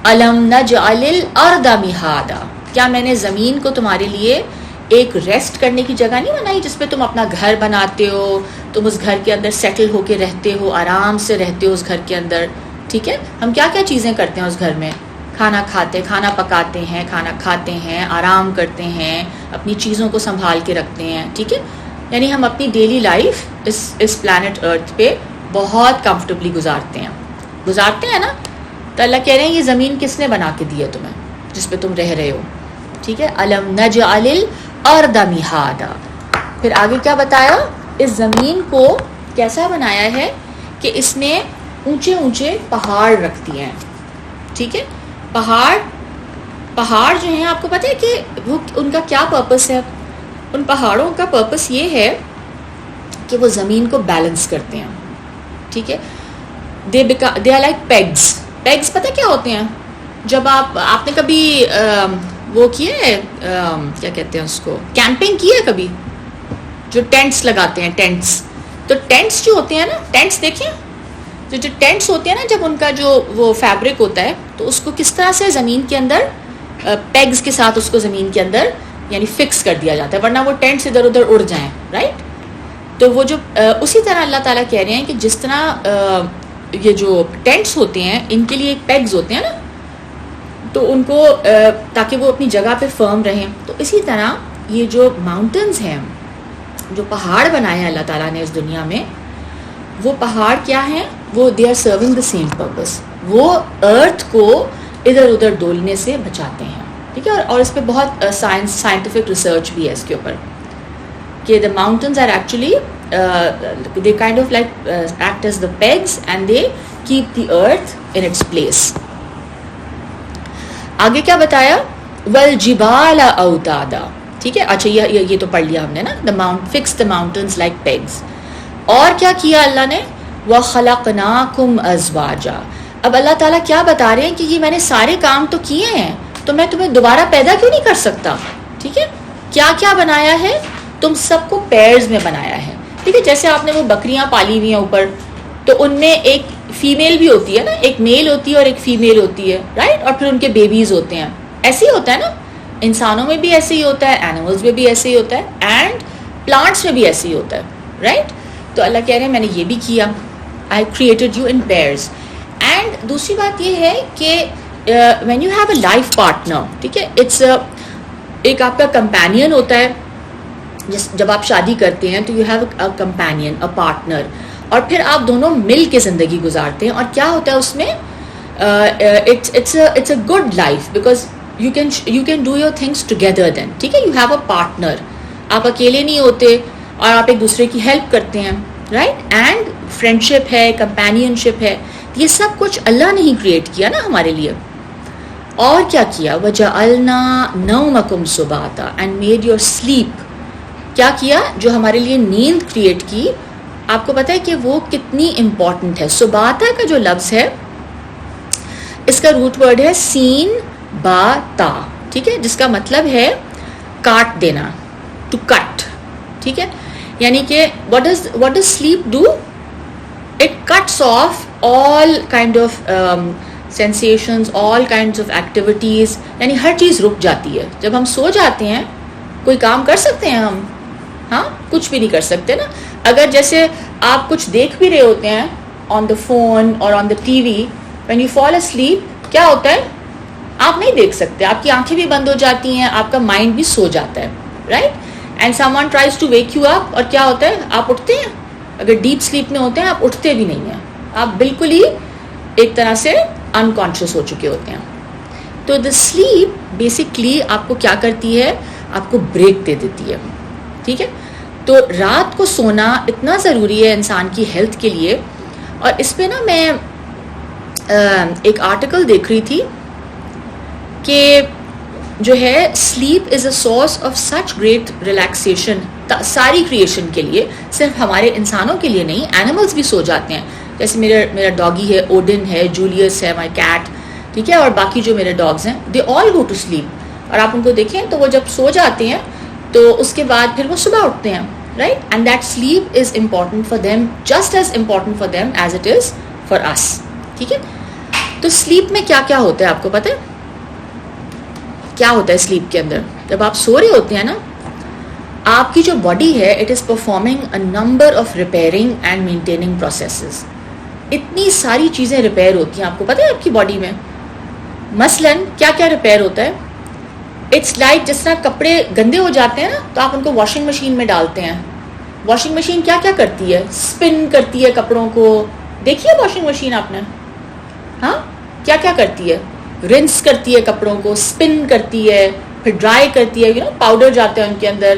الم نجعل الارض مہادا, کیا میں نے زمین کو تمہارے لیے ایک ریسٹ کرنے کی جگہ نہیں بنائی جس پہ تم اپنا گھر بناتے ہو, تم اس گھر کے اندر سیٹل ہو کے رہتے ہو, آرام سے رہتے ہو اس گھر کے اندر, ٹھیک ہے. ہم کیا کیا چیزیں کرتے ہیں اس گھر میں, کھانا کھاتے, کھانا پکاتے ہیں, کھانا کھاتے ہیں, آرام کرتے ہیں, اپنی چیزوں کو سنبھال کے رکھتے ہیں, ٹھیک ہے. یعنی ہم اپنی ڈیلی لائف اس پلانٹ ارتھ پہ بہت کمفرٹیبلی گزارتے ہیں نا. تو اللہ کہہ رہے ہیں یہ زمین کس نے بنا کے دی ہے تمہیں جس پہ تم رہ رہے ہو, ٹھیک ہے. الم نجعل الارض مہادا. پھر آگے کیا بتایا, اس زمین کو کیسا بنایا ہے کہ اس میں اونچے اونچے پہاڑ رکھ دیے ہیں, ٹھیک ہے. پہاڑ جو ہیں آپ کو پتہ ہے کہ وہ ان کا کیا پرپس ہے؟ ان پہاڑوں کا پرپس یہ ہے کہ وہ زمین کو بیلنس کرتے ہیں, ٹھیک ہے. دے آر لائک پیگز پتہ کیا ہوتے ہیں؟ جب آپ نے کبھی وہ کیے کیا کہتے ہیں اس کو, کیمپنگ کی ہے کبھی, جو ٹینٹس لگاتے ہیں, ٹینٹس. تو ٹینٹس جو ہوتے ہیں نا, ٹینٹس دیکھیں, جو ٹینٹس ہوتے ہیں نا, جب ان کا جو وہ فیبرک ہوتا ہے تو اس کو کس طرح سے زمین کے اندر پیگز کے ساتھ اس کو زمین کے اندر یعنی فکس کر دیا جاتا ہے, ورنہ وہ ٹینٹس ادھر ادھر اڑ جائیں, رائٹ. تو وہ جو اسی طرح اللہ تعالیٰ کہہ رہے ہیں کہ جس طرح یہ جو ٹینٹس ہوتے ہیں ان کے لیے ایک پیگز ہوتے ہیں نا, تو ان کو تاکہ وہ اپنی جگہ پہ فرم رہیں, تو اسی طرح یہ جو ماؤنٹنز ہیں, جو پہاڑ بنائے ہیں اللہ تعالیٰ نے اس دنیا میں, وہ پہاڑ کیا ہیں, وہ they are serving the same purpose, وہ ارتھ کو ادھر ادھر ڈولنے سے بچاتے ہیں, ٹھیک ہے. اور اس پہ بہت سائنٹیفک ریسرچ بھی ہے اس کے اوپر کہ the mountains are actually they kind of like act as the pegs and they keep the earth in its place. آگے کیا بتایا؟ والجبال اوتادا. ٹھیک ہے، اچھا یہ تو پڑھ لیا ہم نے نا، fix the mountains like pegs. اور کیا کیا اللہ نے؟ وَخَلَقْنَاكُمْ أَزْوَاجًا. اب اللہ تعالیٰ کیا بتا رہے ہیں کہ یہ میں نے سارے کام تو کیے ہیں، تو میں تمہیں دوبارہ پیدا کیوں نہیں کر سکتا؟ ٹھیک ہے، کیا کیا بنایا ہے؟ تم سب کو پیئرز میں بنایا ہے. ٹھیک ہے، جیسے آپ نے وہ بکریاں پالی ہوئی ہیں اوپر، تو ان میں ایک فیمیل بھی ہوتی ہے نا، ایک میل ہوتی ہے اور ایک فیمیل ہوتی ہے، رائٹ؟ اور پھر ان کے بیبیز ہوتے ہیں. ایسے ہی ہوتا ہے نا، انسانوں میں بھی ایسے ہی ہوتا ہے، اینیملز میں بھی ایسے ہی ہوتا ہے، اینڈ پلانٹس میں بھی ایسے ہی ہوتا ہے، رائٹ؟ تو اللہ کہہ رہے ہیں میں نے یہ بھی کیا. I created you in pairs. And دوسری بات یہ ہے کہ when you have a life partner، ٹھیک ہے، اٹس ایک آپ کا کمپینین ہوتا ہے. جب آپ شادی کرتے ہیں تو you have a companion, a partner, اور پھر آپ دونوں مل کے زندگی گزارتے ہیں. اور کیا ہوتا ہے اس میں؟ It's a good life because you can do your things together then. ٹھیک ہے، یو ہیو اے پارٹنر، آپ اکیلے نہیں ہوتے اور آپ ایک دوسرے کی ہیلپ کرتے ہیں، رائٹ؟ اینڈ فرینڈ شپ ہے، کمپینین شپ ہے. یہ سب کچھ اللہ نے ہی کریٹ کیا نا ہمارے لیے. اور کیا کیا؟ وَجَعَلْنَا نَوْمَكُمْ سُبَاتًا and made your sleep. کیا کیا؟ جو ہمارے لیے نیند کریٹ کی. آپ کو پتہ ہے کہ وہ کتنی امپورٹنٹ ہے. سباتا کا جو لفظ ہے اس کا روٹ ورڈ ہے سین با تا، ٹھیک ہے، جس کا مطلب ہے کاٹ دینا، ٹو کٹ. ٹھیک ہے، یعنی کہ what does sleep do? It cuts off all kind of sensations, all kinds of activities. یعنی ہر چیز رک جاتی ہے. جب ہم سو جاتے ہیں کوئی کام کر سکتے ہیں ہم؟ ہاں، کچھ بھی نہیں کر سکتے نا. اگر جیسے آپ کچھ دیکھ بھی رہے ہوتے ہیں آن دا فون اور on the T V, when you fall asleep کیا ہوتا ہے؟ آپ نہیں دیکھ سکتے، آپ کی آنکھیں بھی بند ہو جاتی ہیں، آپ کا مائنڈ بھی سو جاتا ہے، right? And someone tries to wake you up، اور کیا ہوتا ہے؟ آپ اٹھتے ہیں. اگر ڈیپ سلیپ میں ہوتے ہیں آپ اٹھتے بھی نہیں ہیں، آپ بالکل ہی ایک طرح سے انکانشیس ہو چکے ہوتے ہیں. تو دا سلیپ بیسکلی آپ کو کیا کرتی ہے؟ آپ کو بریک دے دیتی ہے. ٹھیک ہے، تو رات کو سونا اتنا ضروری ہے انسان کی ہیلتھ کے لیے. اور اس پہ نا میں ایک آرٹیکل دیکھ رہی تھی کہ جو ہے sleep is a source of such great relaxation ساری کریشن کے لیے، صرف ہمارے انسانوں کے لیے نہیں، اینیملس بھی سو جاتے ہیں. جیسے میرا ڈاگی ہے، اوڈن ہے، جولیس ہے، مائی کیٹ، ٹھیک ہے، اور باقی جو میرے ڈاگز ہیں دے آل گو ٹو سلیپ. اور آپ ان کو دیکھیں تو وہ جب سو جاتے ہیں تو اس کے بعد پھر وہ صبح اٹھتے ہیں، right? And that sleep is important for them, just as important for them as it is for us. ٹھیک ہے، تو سلیپ میں کیا کیا ہوتا ہے آپ کو پتہ ہے؟ کیا ہوتا ہے سلیپ کے اندر؟ جب آپ سو رہے ہوتے ہیں نا، آپ کی جو باڈی ہے it is performing a number of repairing and maintaining processes. اتنی ساری چیزیں ریپیئر ہوتی ہیں، آپ کو پتہ ہے آپ کی باڈی میں مثلاً کیا کیا ریپیئر ہوتا ہے؟ اٹس لائک جس طرح کپڑے گندے ہو جاتے ہیں نا تو آپ ان کو واشنگ مشین میں ڈالتے ہیں. واشنگ مشین کیا کیا کرتی ہے؟ اسپن کرتی ہے کپڑوں کو. دیکھیے واشنگ مشین آپ نے، ہاں کیا کیا کرتی ہے؟ رنس کرتی ہے کپڑوں کو، اسپن کرتی ہے، پھر ڈرائی کرتی ہے، پاؤڈر جاتا ہے ان کے اندر.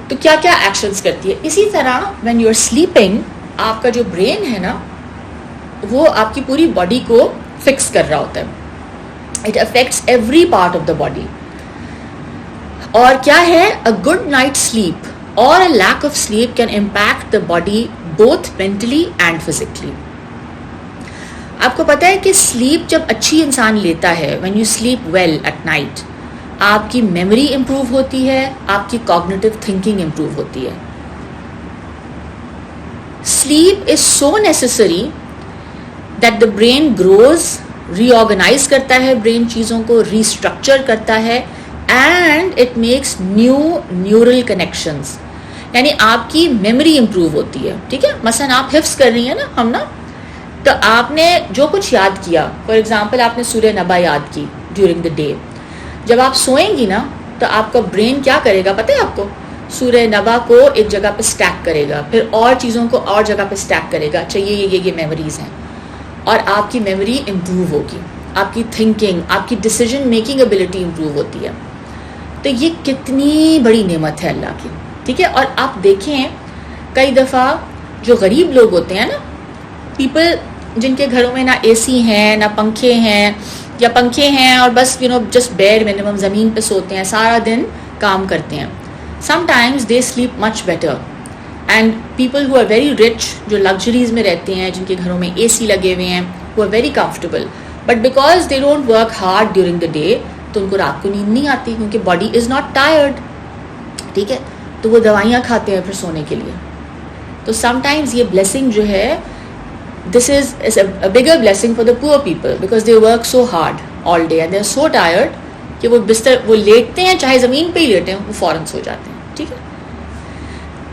تو کیا کیا ایکشنز کرتی ہے. اسی طرح وین یو آر سلیپنگ آپ کا جو برین ہے نا وہ آپ کی پوری باڈی کو فکس کر رہا ہوتا ہے. It affects every part of the body. اور کیا ہے؟ اے گڈ نائٹ سلیپ اور اے lack of sleep can impact the body both mentally and physically. آپ کو پتہ ہے کہ سلیپ جب اچھی انسان لیتا ہے، when you sleep well at night, آپ کی میموری امپروو ہوتی ہے، آپ کی کوگنیٹو تھنکنگ امپروو ہوتی ہے. Sleep is so necessary that the brain grows, reorganise کرتا ہے برین چیزوں کو، ریسٹرکچر کرتا ہے، and it makes neural connections. یعنی آپ کی میموری امپروو ہوتی ہے. ٹھیک ہے، مثلاً آپ حفظ کر رہی ہیں نا ہم نا، تو آپ نے جو کچھ یاد کیا، فار ایگزامپل آپ نے سورہ نبا یاد کی ڈیورنگ دا ڈے، جب آپ سوئیں گی نا تو آپ کا برین کیا کرے گا پتہ ہے آپ کو؟ سورہ نبا کو ایک جگہ پہ اسٹیک کرے گا، پھر اور چیزوں کو اور جگہ پہ اسٹیک کرے گا. اچھا یہ میموریز ہیں، اور آپ کی میموری امپروو ہوگی، آپ کی تھنکنگ، آپ کی ڈیسیجن میکنگ ایبلٹی امپروو ہوتی ہے. تو یہ کتنی بڑی نعمت ہے اللہ کی. ٹھیک ہے، اور آپ دیکھیں کئی دفعہ جو غریب لوگ ہوتے ہیں نا، پیپل جن کے گھروں میں نہ اے سی ہیں نہ پنکھے ہیں, یا پنکھے ہیں اور بس جسٹ بیئر منیمم زمین پہ سوتے ہیں, سارا دن کام کرتے ہیں. Sometimes they sleep much better. And people who are very rich, جو لگژریز میں رہتے ہیں, جن کے گھروں میں اے سی لگے ہوئے ہیں, وہ are very comfortable, but because they don't work hard during the day, تو ان کو رات کو نیند نہیں آتی کیونکہ باڈی از ناٹ ٹائرڈ. ٹھیک ہے, تو وہ دوائیاں کھاتے ہیں پھر سونے کے لیے. تو سم ٹائمز یہ بلیسنگ جو ہے, this is a bigger blessing for the poor people because they work so hard all day and they are so tired کہ وہ بستر وہ لیٹتے ہیں, چاہے زمین پہ ہی لیٹیں, وہ فوراً سو جاتے ہیں. ٹھیک ہے,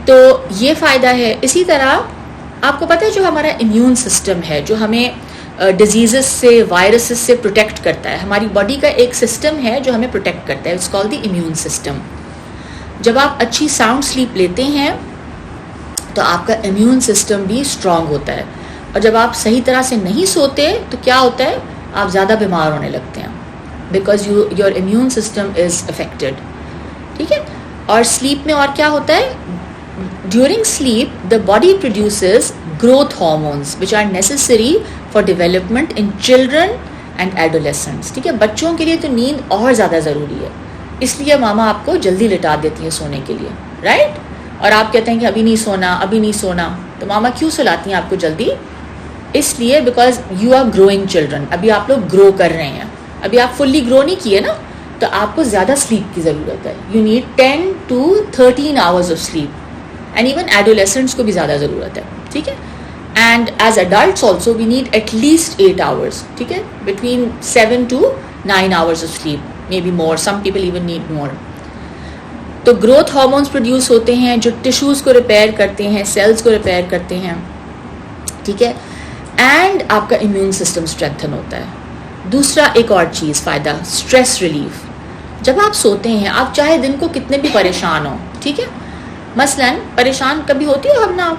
تو یہ فائدہ ہے. اسی طرح آپ کو پتہ ہے جو ہمارا امیون سسٹم ہے, جو ہمیں ڈیزیزز سے, وائرسز سے پروٹیکٹ کرتا ہے, ہماری باڈی کا ایک سسٹم ہے جو ہمیں پروٹیکٹ کرتا ہے, it's called the immune system. جب آپ اچھی ساؤنڈ سلیپ لیتے ہیں تو آپ کا امیون سسٹم بھی اسٹرانگ ہوتا ہے, اور جب آپ صحیح طرح سے نہیں سوتے تو کیا ہوتا ہے, آپ زیادہ بیمار ہونے لگتے ہیں, because your immune system is affected. ٹھیک ہے, اور سلیپ میں اور کیا ہوتا ہے, during sleep the body produces growth hormones which are necessary for development in children and adolescents. ٹھیک ہے, بچوں کے لیے تو نیند اور زیادہ ضروری ہے, اس لیے ماما آپ کو جلدی لٹا دیتی ہیں سونے کے لیے, رائٹ. اور آپ کہتے ہیں کہ ابھی نہیں سونا, ابھی نہیں سونا, تو ماما کیوں سلاتی ہیں آپ کو جلدی؟ اس لیے because you are growing children, ابھی آپ لوگ گرو کر رہے ہیں, ابھی آپ فلی گرو نہیں کیے نا, تو آپ کو زیادہ سلیپ کی ضرورت ہے. You need 10 to 13 hours of sleep, and even adolescents کو بھی زیادہ ضرورت ہے. ٹھیک ہے, and as adults also we need at least 8 hours. ٹھیک ہے, between 7 to 9 hours of sleep, may be more, some people even need more. تو گروتھ ہارمونس پروڈیوس ہوتے ہیں جو ٹیشوز کو ریپیئر کرتے ہیں, سیلز کو ریپیئر کرتے ہیں. ٹھیک ہے, اینڈ آپ کا امیون سسٹم اسٹرینتھن ہوتا ہے. دوسرا ایک اور چیز فائدہ, اسٹریس ریلیف. جب آپ سوتے ہیں, آپ چاہے دن کو کتنے بھی پریشان ہوں, ٹھیک ہے, مثلاً پریشان کبھی ہوتی ہو ہم نا,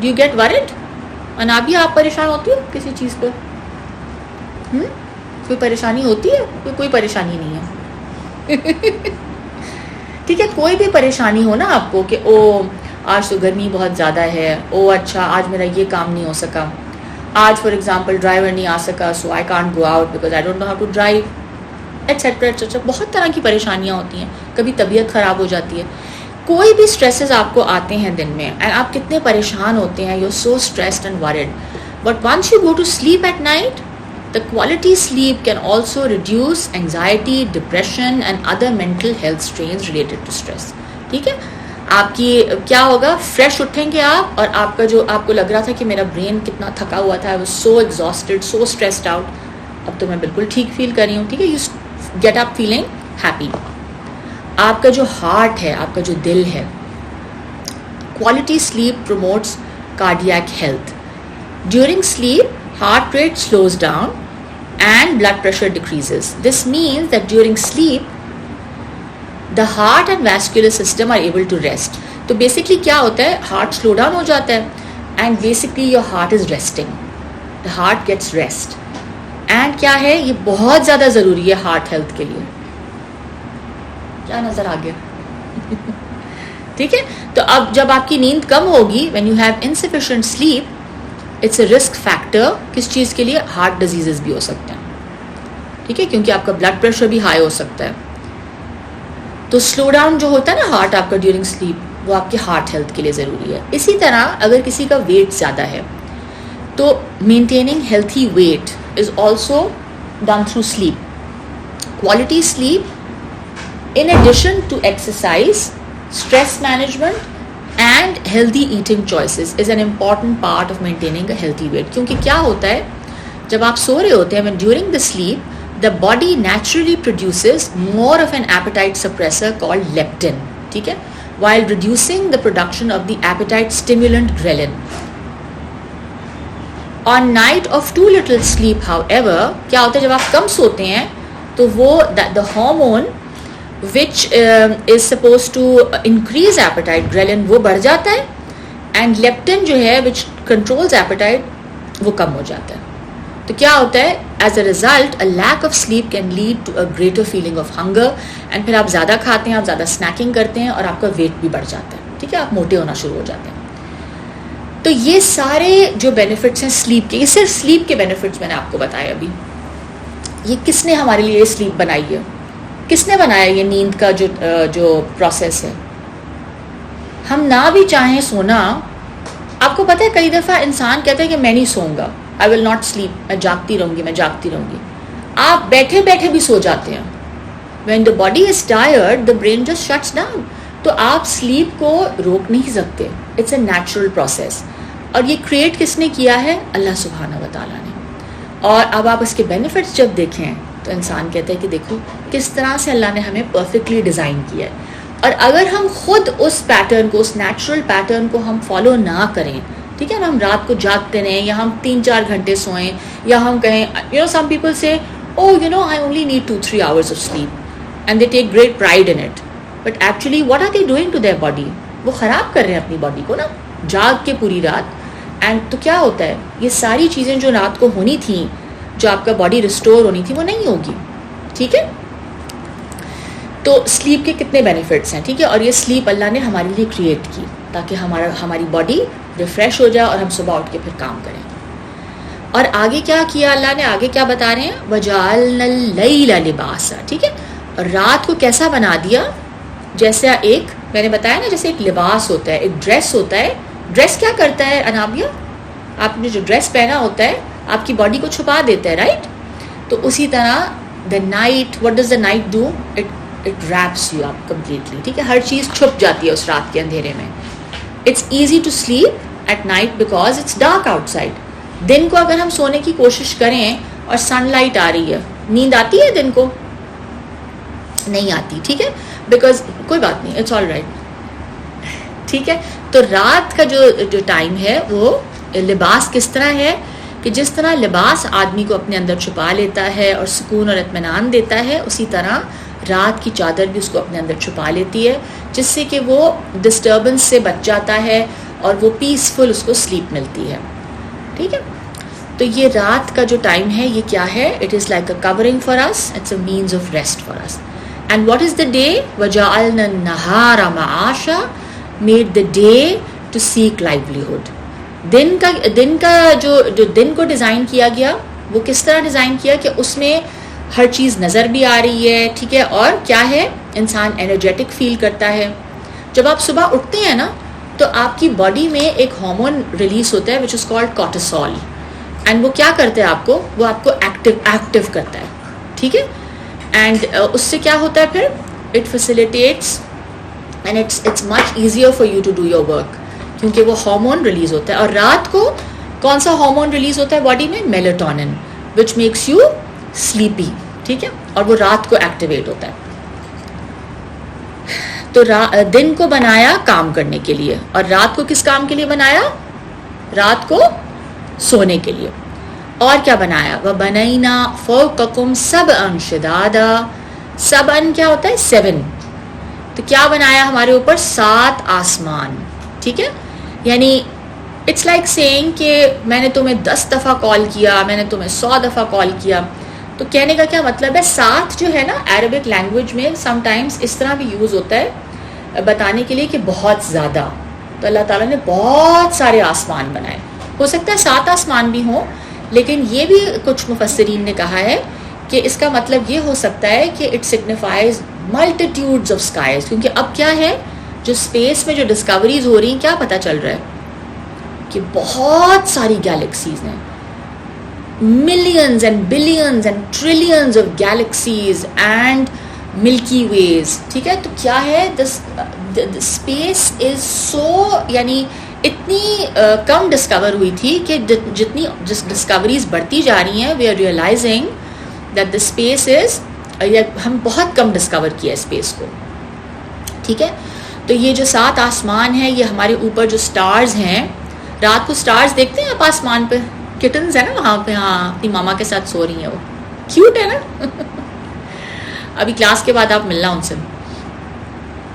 ڈو یو گیٹ ورڈ, اور نہ بھی آپ پریشان ہوتی ہو کسی چیز پر, کوئی پریشانی ہوتی ہے؟ کوئی پریشانی نہیں ہے. ٹھیک ہے, کوئی بھی پریشانی ہو نا آپ کو کہ او آج تو گرمی بہت زیادہ ہے, او اچھا آج میرا یہ کام نہیں ہو سکا, آج فار ایگزامپل ڈرائیور نہیں آ سکا, so I can't go out because I don't know how to drive, et cetera et cetera. بہت طرح کی پریشانیاں ہوتی ہیں, کبھی طبیعت خراب ہو جاتی ہے, کوئی بھی اسٹریسز آپ کو آتے ہیں دن میں, اینڈ آپ کتنے پریشان ہوتے ہیں, you are so stressed and worried, but once you go to sleep at night, the quality sleep can also reduce anxiety, depression and other mental health strains related to stress. ٹھیک ہے, آپ کی کیا ہوگا, فریش اٹھیں گے آپ, اور آپ کا جو آپ کو لگ رہا تھا کہ میرا برین کتنا تھکا ہوا تھا, I was so exhausted, so stressed out, اب تو میں بالکل ٹھیک فیل کر رہی ہوں. ٹھیک ہے, you get up feeling happy. آپ کا جو ہارٹ ہے, آپ کا جو دل ہے, quality sleep promotes cardiac health. During sleep, heart rate slows down and blood pressure decreases. This means that during sleep, the heart and vascular system are able to rest. تو basically کیا ہوتا ہے, heart slow down ہو جاتا ہے, and basically your heart is resting. The heart gets rest. And کیا ہے, یہ بہت زیادہ ضروری ہے heart health کے لیے. کیا نظر آ گیا؟ ٹھیک ہے, تو اب جب آپ کی نیند کم ہوگی, when you have insufficient sleep, it's a risk factor. کس چیز کے لیے, ہارٹ ڈیزیزز بھی ہو سکتے ہیں. ٹھیک ہے, کیونکہ آپ کا بلڈ پریشر بھی ہائی ہو سکتا ہے. تو سلو ڈاؤن جو ہوتا ہے نا ہارٹ آپ کا ڈیورنگ سلیپ, وہ آپ کے ہارٹ ہیلتھ کے لیے ضروری ہے. اسی طرح اگر کسی کا ویٹ زیادہ ہے تو maintaining healthy weight is also done through sleep. Quality sleep in addition to exercise, stress management and healthy eating choices is an important part of maintaining a healthy weight. کیونکہ کیا ہوتا ہے, جب آپ سو رہے ہوتے ہیں, when during the sleep the body naturally produces more of an appetite suppressor called leptin. ٹھیک ہے, while reducing the production of the appetite stimulant ghrelin. On night of too little sleep, however, کیا ہوتا ہے, جب آپ کم سوتے ہیں تو وہ the hormone which is supposed to increase appetite, ghrelin, وہ بڑھ جاتا ہے, and leptin جو ہے which controls appetite, وہ کم ہو جاتا ہے. تو کیا ہوتا ہے, as a result a lack of sleep can lead to a greater feeling of hunger, and پھر آپ زیادہ کھاتے ہیں, آپ زیادہ snacking کرتے ہیں, اور آپ کا ویٹ بھی بڑھ جاتا ہے. ٹھیک ہے, آپ موٹے ہونا شروع ہو جاتے ہیں. تو یہ سارے جو بینیفٹس ہیں سلیپ کے، یہ صرف سلیپ کے بینیفٹس میں نے آپ کو بتایا ابھی. یہ کس نے ہمارے لیے سلیپ بنائی ہے؟ کس نے بنایا یہ نیند کا جو پروسیس ہے؟ ہم نہ بھی چاہیں سونا. آپ کو پتہ ہے کئی دفعہ انسان کہتا ہے کہ میں نہیں سوؤں گا، آئی ول ناٹ سلیپ، میں جاگتی رہوں گی، میں جاگتی رہوں گی. آپ بیٹھے بیٹھے بھی سو جاتے ہیں. When the body is tired the brain just shuts down. تو آپ سلیپ کو روک نہیں سکتے. It's a natural process. اور یہ کریٹ کس نے کیا ہے؟ اللہ سبحانہ و تعالیٰ نے. اور اب آپ اس کے بینیفٹس جب دیکھیں تو انسان کہتا ہے کہ دیکھو کس طرح سے اللہ نے ہمیں پرفیکٹلی ڈیزائن کیا ہے. اور اگر ہم خود اس پیٹرن کو، اس نیچرل پیٹرن کو ہم فالو نہ کریں، ٹھیک ہے نا، ہم رات کو جاگتے رہیں یا ہم 3-4 گھنٹے سوئیں، یا ہم کہیں سم پیپل سے I only need 2-3 hours of sleep and they take great pride in it, but actually what are they doing to their body? وہ خراب کر رہے ہیں اپنی باڈی کو نا، جاگ کے پوری رات. اینڈ تو کیا ہوتا ہے، یہ ساری چیزیں جو رات کو ہونی تھیں، جو آپ کا باڈی ریسٹور ہونی تھی، وہ نہیں ہوگی. ٹھیک ہے، تو سلیپ کے کتنے بینیفٹس ہیں. ٹھیک ہے، اور یہ سلیپ اللہ نے ہمارے لیے کریٹ کی تاکہ ہماری باڈی ریفریش ہو جائے اور ہم صبح اٹھ کے پھر کام کریں. اور آگے کیا کیا اللہ نے، آگے کیا بتا رہے ہیں، وَجَعَلْنَا اللَّيْلَ لِبَاسًا. ٹھیک ہے، اور رات کو کیسا بنا دیا، جیسا ایک میں نے بتایا نا، جیسے ایک لباس ہوتا ہے، ایک ڈریس ہوتا ہے. ڈریس کیا کرتا ہے انابیہ؟ آپ نے جو ڈریس پہنا ہوتا ہے آپ کی باڈی کو چھپا دیتا ہے، رائٹ؟ تو اسی طرح the night, what does the night do? It wraps you up completely. ٹھیک ہے، ہر چیز چھپ جاتی ہے اس رات کے اندھیرے میں. It's easy to sleep at night because it's dark outside. دن کو اگر ہم سونے کی کوشش کریں اور سن لائٹ آ رہی ہے، نیند آتی ہے دن کو؟ نہیں آتی. ٹھیک ہے، بیکاز کوئی بات نہیں، اٹس آل رائٹ. ٹھیک ہے، تو رات کا جو ٹائم ہے وہ لباس کس طرح ہے کہ جس طرح لباس آدمی کو اپنے اندر چھپا لیتا ہے اور سکون اور اطمینان دیتا ہے، اسی طرح رات کی چادر بھی اس کو اپنے اندر چھپا لیتی ہے، جس سے کہ وہ ڈسٹربنس سے بچ جاتا ہے اور وہ پیسفل اس کو سلیپ ملتی ہے. ٹھیک ہے، تو یہ رات کا جو ٹائم ہے یہ کیا ہے؟ It is like a covering for us, it's a means of rest for us. And what is the day? وَجَعَلْنَا النَّهَارَ مَعَاشًا، made the day to seek livelihood. دن کا جو دن کو ڈیزائن کیا گیا وہ کس طرح ڈیزائن کیا کہ اس میں ہر چیز نظر بھی آ رہی ہے. ٹھیک ہے، اور کیا ہے، انسان انرجیٹک فیل کرتا ہے. جب آپ صبح اٹھتے ہیں نا تو آپ کی باڈی میں ایک ہارمون ریلیز ہوتا ہے وچ از کالڈ کورٹیسول. اینڈ وہ کیا کرتا ہے آپ کو، وہ آپ کو ایکٹیو کرتا ہے. ٹھیک ہے، اینڈ اس سے کیا ہوتا ہے پھر، it facilitates and it's much easier for you to do your work, کیونکہ وہ ہارمون ریلیز ہوتا ہے. اور رات کو کون سا ہارمون ریلیز ہوتا ہے باڈی میں؟ Melatonin, which makes you sleepy. ٹھیک ہے، اور وہ رات کو ایکٹیویٹ ہوتا ہے. تو دن کو بنایا کام کرنے کے لیے، اور رات کو کس کام کے لیے بنایا؟ رات کو سونے کے لیے. اور کیا بنایا؟ وَبَنَيْنَا فَوْقَكُمْ سَبْعًا شِدَادًا. سبعًا کیا ہوتا ہے؟ 7. تو کیا بنایا ہمارے اوپر؟ 7 آسمان. ٹھیک ہے، یعنی اٹس لائک سیئنگ کہ میں نے تمہیں 10 دفعہ کال کیا، میں نے تمہیں 100 دفعہ کال کیا. تو کہنے کا کیا مطلب ہے؟ 7 جو ہے نا عربک لینگویج میں سم ٹائمز اس طرح بھی یوز ہوتا ہے بتانے کے لیے کہ بہت زیادہ. تو اللہ تعالیٰ نے بہت سارے آسمان بنائے. ہو سکتا ہے 7 آسمان بھی ہوں، لیکن یہ بھی کچھ مفسرین نے کہا ہے کہ اس کا مطلب یہ ہو سکتا ہے کہ اٹ سگنیفائز ملٹیٹیوڈز آف اسکائز. کیونکہ اب کیا ہے، جو اسپیس میں جو ڈسکوریز ہو رہی ہیں، کیا پتہ چل رہا ہے کہ بہت ساری گیلیکسیز ہیں، millions and billions and trillions of galaxies and ملکی ویز. ٹھیک ہے، تو کیا ہے، اسپیس از سو، یعنی اتنی کم ڈسکور ہوئی تھی کہ جتنی ڈسکوریز بڑھتی جا رہی ہیں، we are realising that the space is, ہم بہت کم ڈسکور کیا اسپیس کو. ٹھیک ہے، تو یہ جو 7 آسمان ہیں، یہ ہمارے اوپر جو سٹارز ہیں، رات کو سٹارز دیکھتے ہیں آپ آسمان پہ، کٹنز ہیں نا وہاں پہ، ہاں اپنی ماما کے ساتھ سو رہی ہیں، وہ کیوٹ ہے نا. ابھی کلاس کے بعد آپ ملنا ان سے.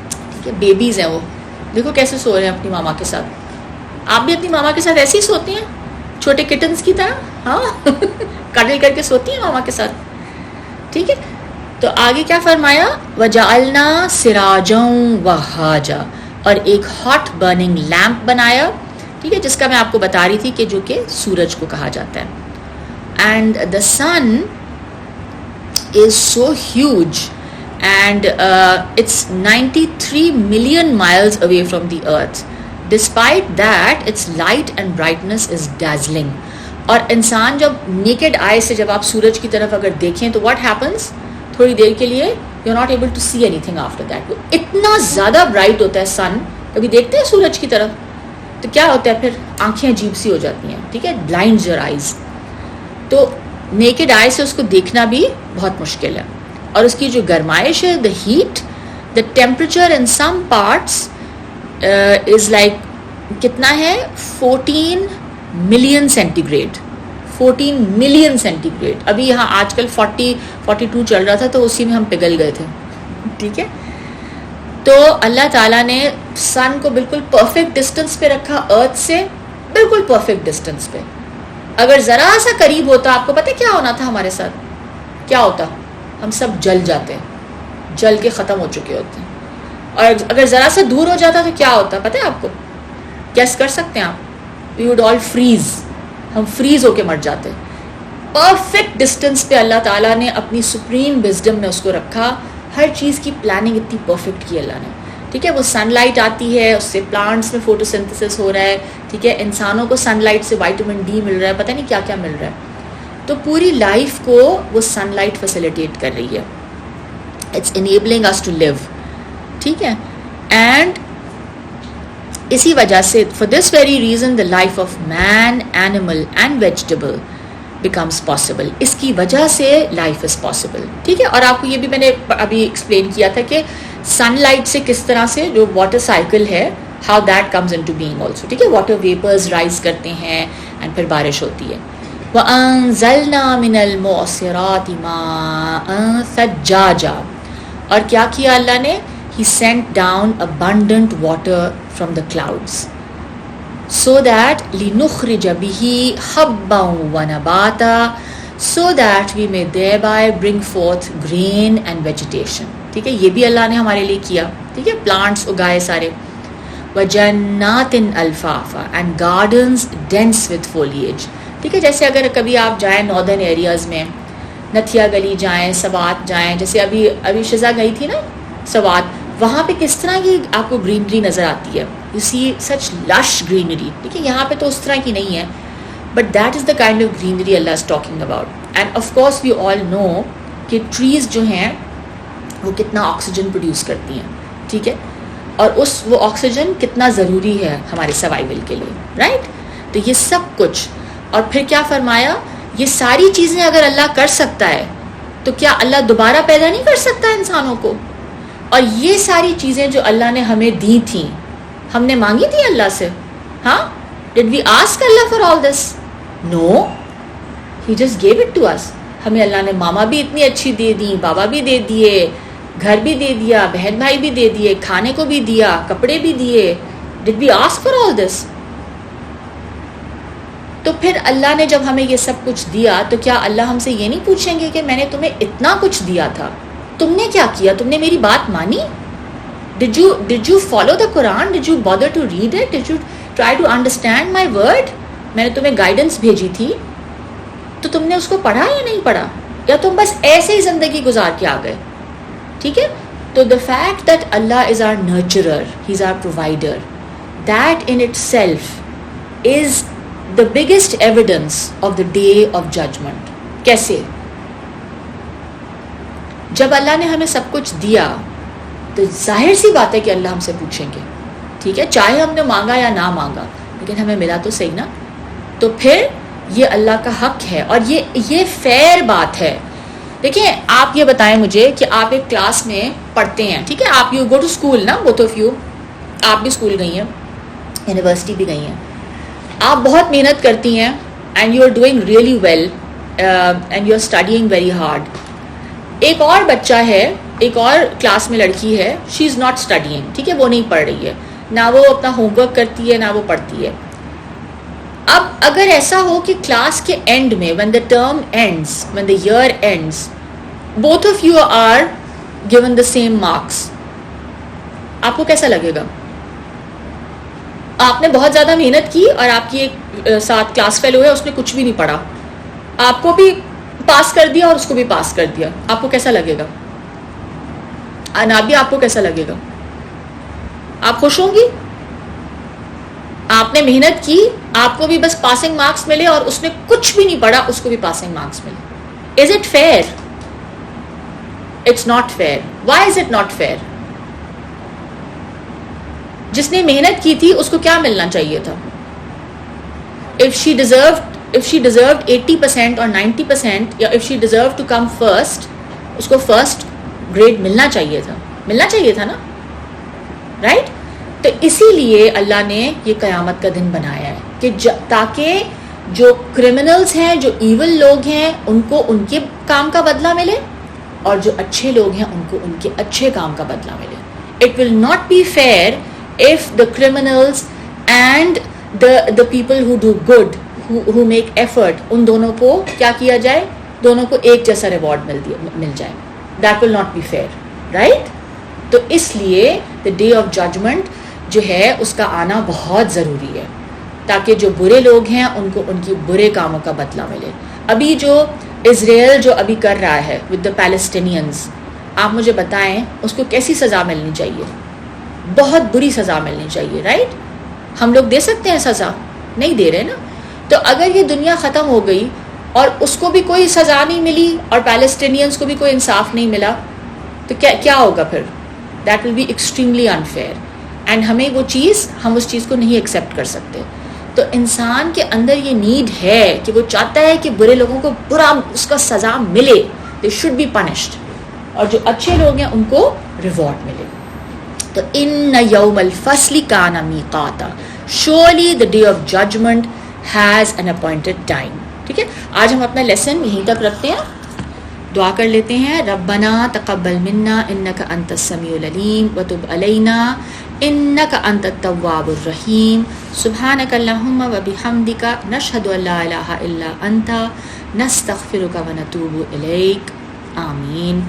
ٹھیک ہے، بیبیز ہیں وہ، دیکھو کیسے سو رہے ہیں اپنی ماما کے ساتھ. آپ بھی اپنی ماما کے ساتھ ایسے ہی سوتی ہیں، چھوٹے کٹنز کی طرح، ہاں کڈل کر کے سوتی ہیں ماما کے ساتھ. ٹھیک ہے، تو آگے کیا فرمایا، وَجَعَلْنَا سِرَاجًا وَهَّاجًا، اور ایک ہاٹ برننگ لیمپ بنایا ٹھیک ہے, جس کا میں آپ کو بتا رہی تھی کہ جو کہ سورج کو کہا جاتا ہے. And the sun is so huge and it's 93 million miles away from the earth. Despite that, its light and brightness is dazzling. اور انسان جب نیکڈ آئی سے جب آپ سورج کی طرف اگر دیکھیں تو what happens, تھوڑی دیر کے لیے you're not able to see anything after that. اتنا زیادہ برائٹ ہوتا ہے سن. کبھی دیکھتے ہیں سورج کی طرف تو کیا ہوتا ہے, پھر آنکھیں عجیب سی ہو جاتی ہیں, ٹھیک ہے, بلائنڈز یور آئیز. تو نیکڈ آئی سے اس کو دیکھنا بھی بہت مشکل ہے. اور اس کی جو گرمائش ہے, the heat, the temperature in some parts is like کتنا ہے, 14 million centigrade. 14 million centigrade. ابھی یہاں آج کل 42 چل رہا تھا تو اسی میں ہم پگھل گئے تھے, ٹھیک ہے. تو اللہ تعالیٰ نے سن کو بالکل پرفیکٹ ڈسٹینس پہ رکھا ارتھ سے, بالکل پرفیکٹ ڈسٹینس پہ. اگر ذرا سا قریب ہوتا, آپ کو پتہ کیا ہونا تھا ہمارے ساتھ, کیا ہوتا, ہم سب جل جاتے ہیں, جل کے ختم ہو چکے ہوتے ہیں. اور اگر ذرا سا دور ہو جاتا تو کیا ہوتا پتہ ہے آپ کو, گیس کر سکتے ہیں آپ, وی وڈ آل فریز, ہم فریز ہو کے مر جاتے. پرفیکٹ ڈسٹینس پہ اللہ تعالیٰ نے اپنی سپریم وزڈم میں اس کو رکھا. ہر چیز کی پلاننگ اتنی پرفیکٹ کی اللہ نے, ٹھیک ہے. وہ سن لائٹ آتی ہے, اس سے پلانٹس میں فوٹو سنتھسس ہو رہا ہے, ٹھیک ہے, انسانوں کو سن لائٹ سے وائٹامن ڈی مل رہا ہے, پتہ نہیں کیا کیا مل رہا ہے. تو پوری لائف کو وہ سن لائٹ فیسیلیٹیٹ کر رہی ہے. It's enabling us to live, ٹھیک ہے. اینڈ اسی وجہ سے for this very reason the life of man, animal and vegetable becomes possible. اس کی وجہ سے لائف از پاسبل, ٹھیک ہے. اور آپ کو یہ بھی میں نے ابھی ایکسپلین کیا تھا کہ سن لائٹ سے کس طرح سے جو واٹر سائیکل ہے, how that comes into being also, ٹھیک ہے. واٹر ویپرز رائز کرتے ہیں اینڈ پھر بارش ہوتی ہے. وَأَنزَلْنَا مِنَ الْمُعْصِرَاتِ مَاءً ثَجَّاجًا. اور کیا کیا اللہ نے, He sent down abundant water from the clouds so that لِنُخْرِجَ بِهِ حَبًّا وَنَبَاتًا, so that we may thereby bring forth grain and vegetation, ٹھیک ہے. یہ بھی اللہ نے ہمارے لیے کیا, ٹھیک ہے. پلانٹس اگائے سارے. وَجَنَّاتٍ أَلْفَافًا, and gardens dense with foliage, ٹھیک ہے. جیسے اگر کبھی آپ جائیں ناردرن ایریاز میں, نتھیا گلی جائیں, سوات جائیں, جیسے ابھی شزا گئی تھی نا سوات, وہاں پہ کس طرح کی آپ کو گرینری نظر آتی ہے. یو سی سچ لش گرینری, ٹھیک ہے. یہاں پہ تو اس طرح کی نہیں ہے, but that is the kind of greenery Allah is talking about. And of course we all know کہ ٹریز جو ہیں وہ کتنا آکسیجن پروڈیوس کرتی ہیں, ٹھیک ہے. اور وہ آکسیجن کتنا ضروری ہے ہمارے سروائیول کے لیے, رائٹ. تو یہ سب کچھ, اور پھر کیا فرمایا, یہ ساری چیزیں اگر اللہ کر سکتا ہے تو کیا اللہ دوبارہ پیدا نہیں کر سکتا انسانوں کو. اور یہ ساری چیزیں جو اللہ نے ہمیں دی تھیں, ہم نے مانگی تھی اللہ سے, ہاں. Did we ask Allah for all this? No, he just gave it to us. ہمیں اللہ نے ماما بھی اتنی اچھی دے دی, بابا بھی دے دیے, گھر بھی دے دیا, بہن بھائی بھی دے دیے, کھانے کو بھی دیا, کپڑے بھی دیے. ڈڈ وی آسک فار آل دس؟ تو پھر اللہ نے جب ہمیں یہ سب کچھ دیا تو کیا اللہ ہم سے یہ نہیں پوچھیں گے کہ میں نے تمہیں اتنا کچھ دیا تھا, تم نے کیا کیا, تم نے میری بات مانی؟ Did you follow the Quran? Did you bother to read it? Did you try to understand my word? میں نے تمہیں گائیڈنس بھیجی تھی تو تم نے اس کو پڑھا یا نہیں پڑھا, یا تم بس ایسے ہی زندگی گزار کے آ گئے, ٹھیک ہے. تو the fact that Allah is our nurturer, He's our provider, that in itself is the biggest evidence of the day of judgment. کیسے؟ جب اللہ نے ہمیں سب کچھ دیا تو ظاہر سی بات ہے کہ اللہ ہم سے پوچھیں گے, ٹھیک ہے. چاہے ہم نے مانگا یا نہ مانگا, لیکن ہمیں ملا تو صحیح نا. تو پھر یہ اللہ کا حق ہے, اور یہ فیئر بات ہے. دیکھیں, آپ یہ بتائیں مجھے کہ آپ ایک کلاس میں پڑھتے ہیں, ٹھیک ہے, آپ یو گو ٹو اسکول نا, بوتھ آف یو, آپ بھی اسکول گئی ہیں, یونیورسٹی بھی گئی ہیں, آپ بہت محنت کرتی ہیں, and you are doing really well, and you are studying very hard. ایک اور بچہ ہے, ایک اور کلاس میں لڑکی ہے, شی از ناٹ اسٹڈیئنگ, ٹھیک ہے, وہ نہیں پڑھ رہی ہے, نہ وہ اپنا ہوم ورک کرتی ہے نہ وہ پڑھتی ہے. اب اگر ایسا ہو کہ کلاس کے اینڈ میں, when the term ends, when the year ends, both of you are given the same marks, آپ کو کیسا لگے گا؟ آپ نے بہت زیادہ محنت کی اور آپ کی ایک ساتھ کلاس فیلو ہے, اس نے کچھ بھی نہیں پڑھا, آپ کو بھی پاس کر دیا اور اس کو بھی پاس کر دیا, آپ کو کیسا لگے گا؟ انابیہ آپ کو کیسا لگے گا؟ آپ خوش ہوں گی؟ آپ نے محنت کی, آپ کو بھی بس پاسنگ مارکس ملے, اور اس نے کچھ بھی نہیں پڑھا, اس کو بھی پاسنگ مارکس ملے. Is it fair? It's not fair. Why is it not fair? جس نے محنت کی تھی اس کو کیا ملنا چاہیے تھا؟ if she deserved 80% or 90%, یا if she deserved to come first, اس کو فرسٹ گریڈ ملنا چاہیے تھا نا, رائٹ؟ تو اسی لیے اللہ نے یہ قیامت کا دن بنایا ہے کہ تاکہ جو کرمنلز ہیں, جو ایول لوگ ہیں, ان کو ان کے کام کا بدلہ ملے, اور جو اچھے لوگ ہیں ان کو ان کے اچھے کام کا بدلہ ملے. It will not be fair if the criminals and the people who do good, who make effort, ان دونوں کو کیا کیا جائے, دونوں کو ایک جیسا ریوارڈ مل جائے. That will not be fair, right? تو اس لیے the day of judgment جو ہے اس کا آنا بہت ضروری ہے, تاکہ جو برے لوگ ہیں ان کو ان کی برے کاموں کا بدلہ ملے. ابھی جو اسرائیل جو ابھی کر رہا ہے with the Palestinians, آپ مجھے بتائیں اس کو کیسی سزا ملنی چاہیے؟ بہت بری سزا ملنی چاہیے, رائٹ؟ ہم لوگ دے سکتے ہیں سزا؟ نہیں دے رہے نا. تو اگر یہ دنیا ختم ہو گئی اور اس کو بھی کوئی سزا نہیں ملی اور پیلسٹینینز کو بھی کوئی انصاف نہیں ملا, تو کیا ہوگا پھر؟ That will be extremely unfair, اینڈ ہم اس چیز کو نہیں ایکسیپٹ کر سکتے. تو انسان کے اندر یہ نیڈ ہے کہ وہ چاہتا ہے کہ برے لوگوں کو برا اس کا سزا ملے, دے شوڈ بی پنشڈ, اور جو اچھے لوگ ہیں ان کو ریوارڈ ملے. تو ان یوم الفصل کان میقاتا, surely the day of judgment has an appointed time. ٹھیک ہے, آج ہم اپنا لیسن یہیں تک رکھتے ہیں. دعا کر لیتے ہیں. ربنا تقبل منا انک انت السمیع العلیم وتب علینا انک انت التواب الرحیم. سبحانک اللہم وبحمدک نشہد ان لا الہ الا انت نستغفرک ونتوب الیک. آمین.